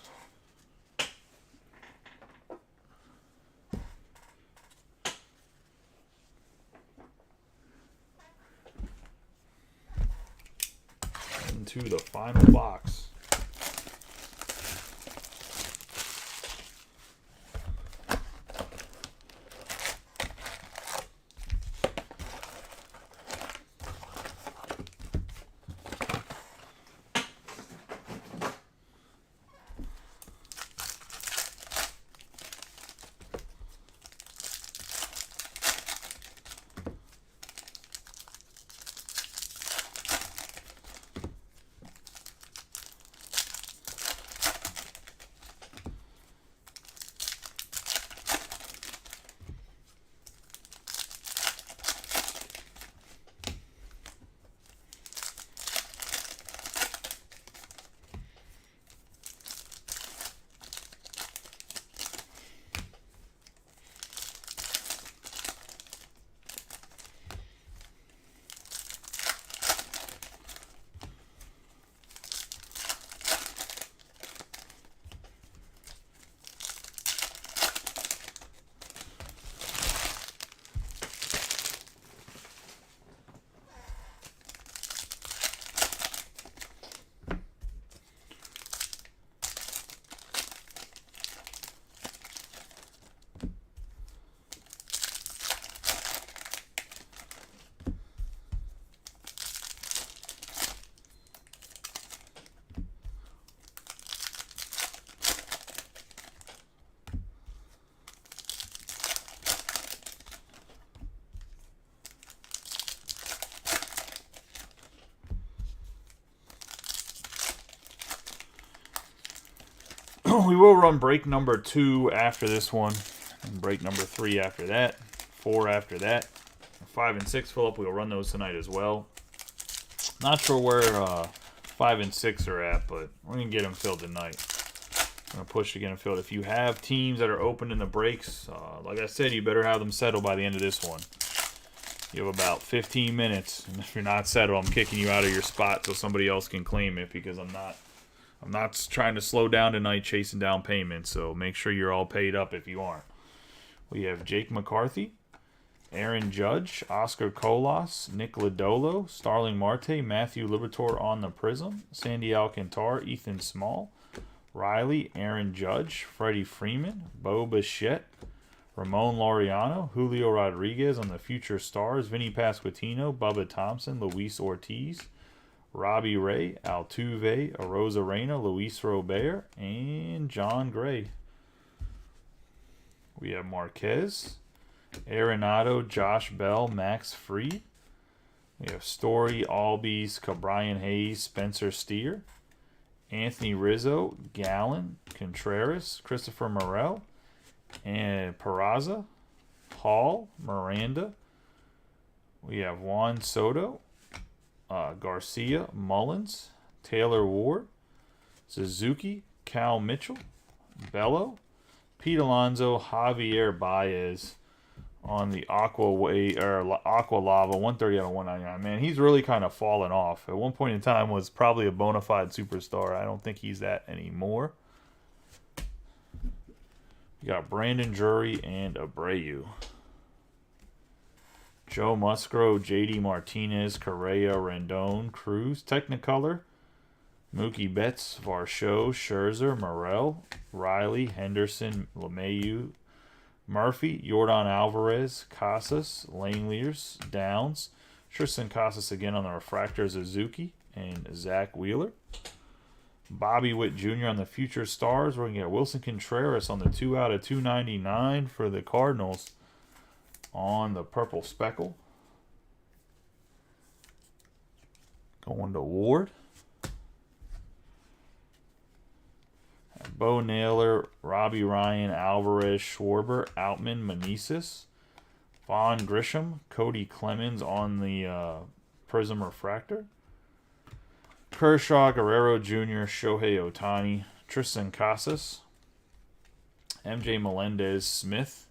Into the final box. We will run break number 2 after this one, and break number 3 after that, 4 after that. 5 and 6 fill up. We'll run those tonight as well. Not sure where 5 and 6 are at, but we're going to get them filled tonight. I'm going to push to get them filled. If you have teams that are open in the breaks, like I said, you better have them settled by the end of this one. You have about 15 minutes, and if you're not settled, I'm kicking you out of your spot so somebody else can claim it, because I'm not trying to slow down tonight chasing down payments, so make sure you're all paid up if you aren't. We have Jake McCarthy, Aaron Judge, Oscar Colas, Nick Lodolo, Starling Marte, Matthew Liberatore on the Prism, Sandy Alcantara, Ethan Small, Riley, Aaron Judge, Freddie Freeman, Bo Bichette, Ramon Laureano, Julio Rodriguez on the Future Stars, Vinny Pasquantino, Bubba Thompson, Luis Ortiz, Robbie Ray, Altuve, Arozarena, Luis Robert, and John Gray. We have Marquez, Arenado, Josh Bell, Max Fried. We have Story, Albies, Cabrian Hayes, Spencer Steer, Anthony Rizzo, Gallen, Contreras, Christopher Morel, and Peraza, Hall, Miranda. We have Juan Soto, Garcia, Mullins, Taylor Ward, Suzuki, Cal Mitchell, Bello, Pete Alonso, Javier Baez on the Aqua Lava, 130 out of 199. Man, he's really kind of fallen off. At one point in time was probably a bona fide superstar. I don't think he's that anymore. You got Brandon Drury and Abreu. Joe Musgrove, J.D. Martinez, Correa, Rendon, Cruz, Technicolor, Mookie Betts, Varsho, Scherzer, Morel, Riley, Henderson, LeMahieu, Murphy, Yordan Alvarez, Casas, Langeliers, Downs, Tristan Casas again on the refractor, Suzuki, and Zach Wheeler. Bobby Witt Jr. on the Future Stars. We're going to get Wilson Contreras on the 2 out of 299 for the Cardinals on the Purple Speckle. Going to Ward. Bo Naylor, Robbie Ryan, Alvarez, Schwarber, Outman, Meneses, Vaughn Grisham, Cody Clemens on the Prism Refractor. Kershaw, Guerrero Jr., Shohei Ohtani, Tristan Casas, MJ Melendez, Smith,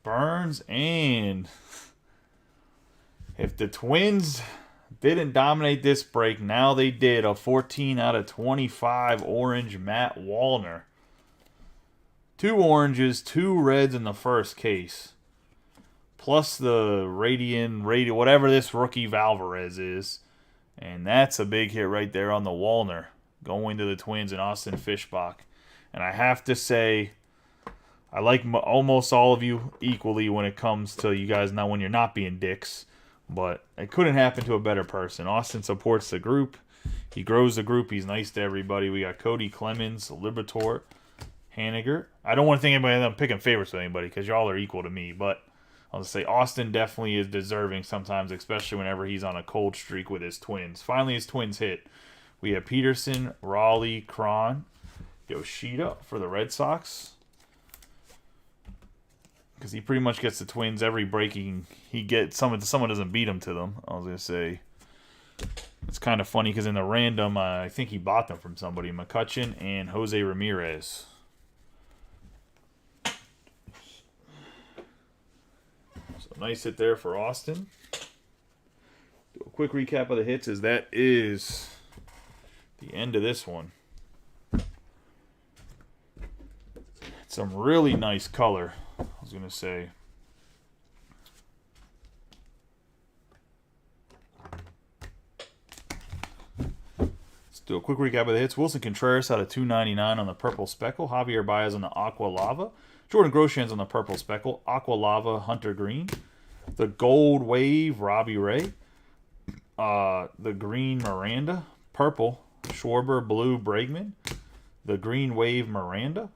Burns, and if the Twins didn't dominate this break, now they did. A 14 out of 25 orange Matt Wallner. 2 oranges, 2 reds in the first case. Plus the Radiant, whatever this rookie Valvarez is. And that's a big hit right there on the Wallner. Going to the Twins and Austin Fishbach. And I have to say, I like almost all of you equally when it comes to you guys now when you're not being dicks. But it couldn't happen to a better person. Austin supports the group. He grows the group. He's nice to everybody. We got Cody Clemens, Liberatore, Haniger. I don't want to think anybody I'm picking favorites with anybody because y'all are equal to me. But I'll just say Austin definitely is deserving sometimes, especially whenever he's on a cold streak with his Twins. Finally, his Twins hit. We have Peterson, Raleigh, Cron, Yoshida for the Red Sox. Because he pretty much gets the Twins every break he gets. Someone doesn't beat him to them. I was going to say. It's kind of funny because in the random, I think he bought them from somebody. McCutchen and Jose Ramirez. So nice hit there for Austin. Do a quick recap of the hits as that is the end of this one. Some really nice color. I was going to say. Let's do a quick recap of the hits. Wilson Contreras out of 299 on the Purple Speckle. Javier Baez on the Aqua Lava. Jordan Groshans on the Purple Speckle. Aqua Lava, Hunter Green. The Gold Wave, Robbie Ray. The Green Miranda. Purple, Schwarber, Blue, Bregman. The Green Wave, Miranda.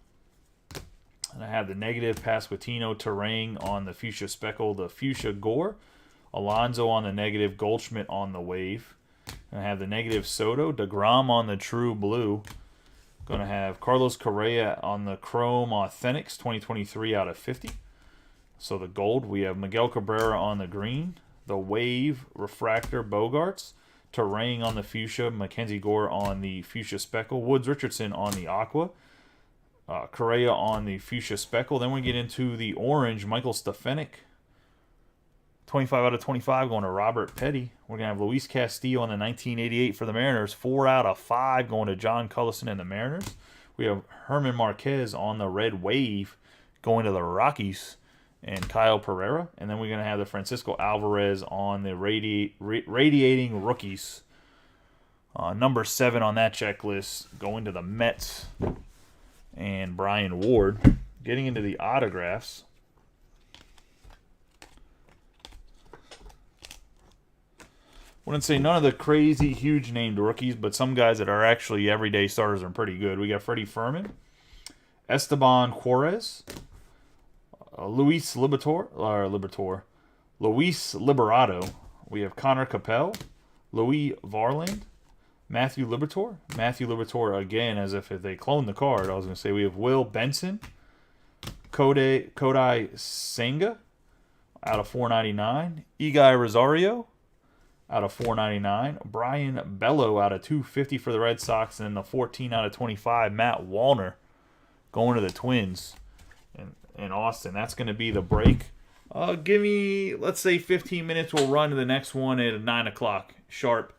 And I have the negative Pasquantino Terang on the Fuchsia Speckle, the Fuchsia Gore. Alonso on the negative, Goldschmidt on the Wave. And I have the negative Soto, DeGrom on the True Blue. Going to have Carlos Correa on the Chrome Authentics 2023 out of 50. So the gold, we have Miguel Cabrera on the green, the Wave Refractor Bogarts, Terang on the fuchsia, Mackenzie Gore on the fuchsia speckle, Woods Richardson on the aqua, Correa on the fuchsia speckle. Then we get into the orange, Michael Stefanik, 25 out of 25 going to Robert Petty. We're going to have Luis Castillo on the 1988 for the Mariners, 4 out of 5 going to John Cullison and the Mariners. We have Herman Marquez on the red Wave going to the Rockies and Kyle Pereira. And then we're going to have the Francisco Alvarez on the radiating rookies. Number 7 on that checklist going to the Mets and Brian Ward. Getting into the autographs. Wouldn't say none of the crazy, huge named rookies, but some guys that are actually everyday starters are pretty good. We got Freddie Fermin, Esteban Juarez, Luis Liberato. We have Connor Capel, Louis Varland, Matthew Liberatore. Matthew Liberatore again, as if they cloned the card. I was going to say we have Will Benson, Kodai Senga out of 499, Eguy Rosario out of 499, Brian Bello out of 250 for the Red Sox, and then the 14 out of 25, Matt Wallner going to the Twins in Austin. That's going to be the break. Give me, let's say 15 minutes. We'll run to the next one at 9 o'clock sharp.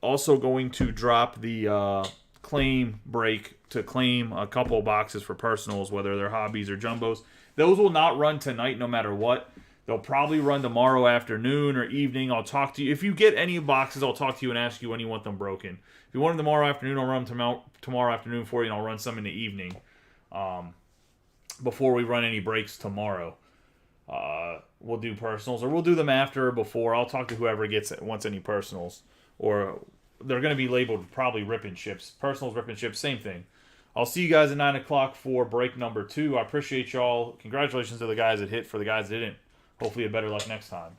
Also going to drop the claim break to claim a couple boxes for personals, whether they're hobbies or jumbos. Those will not run tonight no matter what. They'll probably run tomorrow afternoon or evening. I'll talk to you. If you get any boxes, I'll talk to you and ask you when you want them broken. If you want them tomorrow afternoon, I'll run them tomorrow afternoon for you, and I'll run some in the evening before we run any breaks tomorrow. We'll do personals, or we'll do them after or before. I'll talk to whoever wants any personals. Or they're going to be labeled probably rip and ships. Personals, rip and ships, same thing. I'll see you guys at 9 o'clock for break number 2. I appreciate y'all. Congratulations to the guys that hit. For the guys that didn't, hopefully a better luck next time.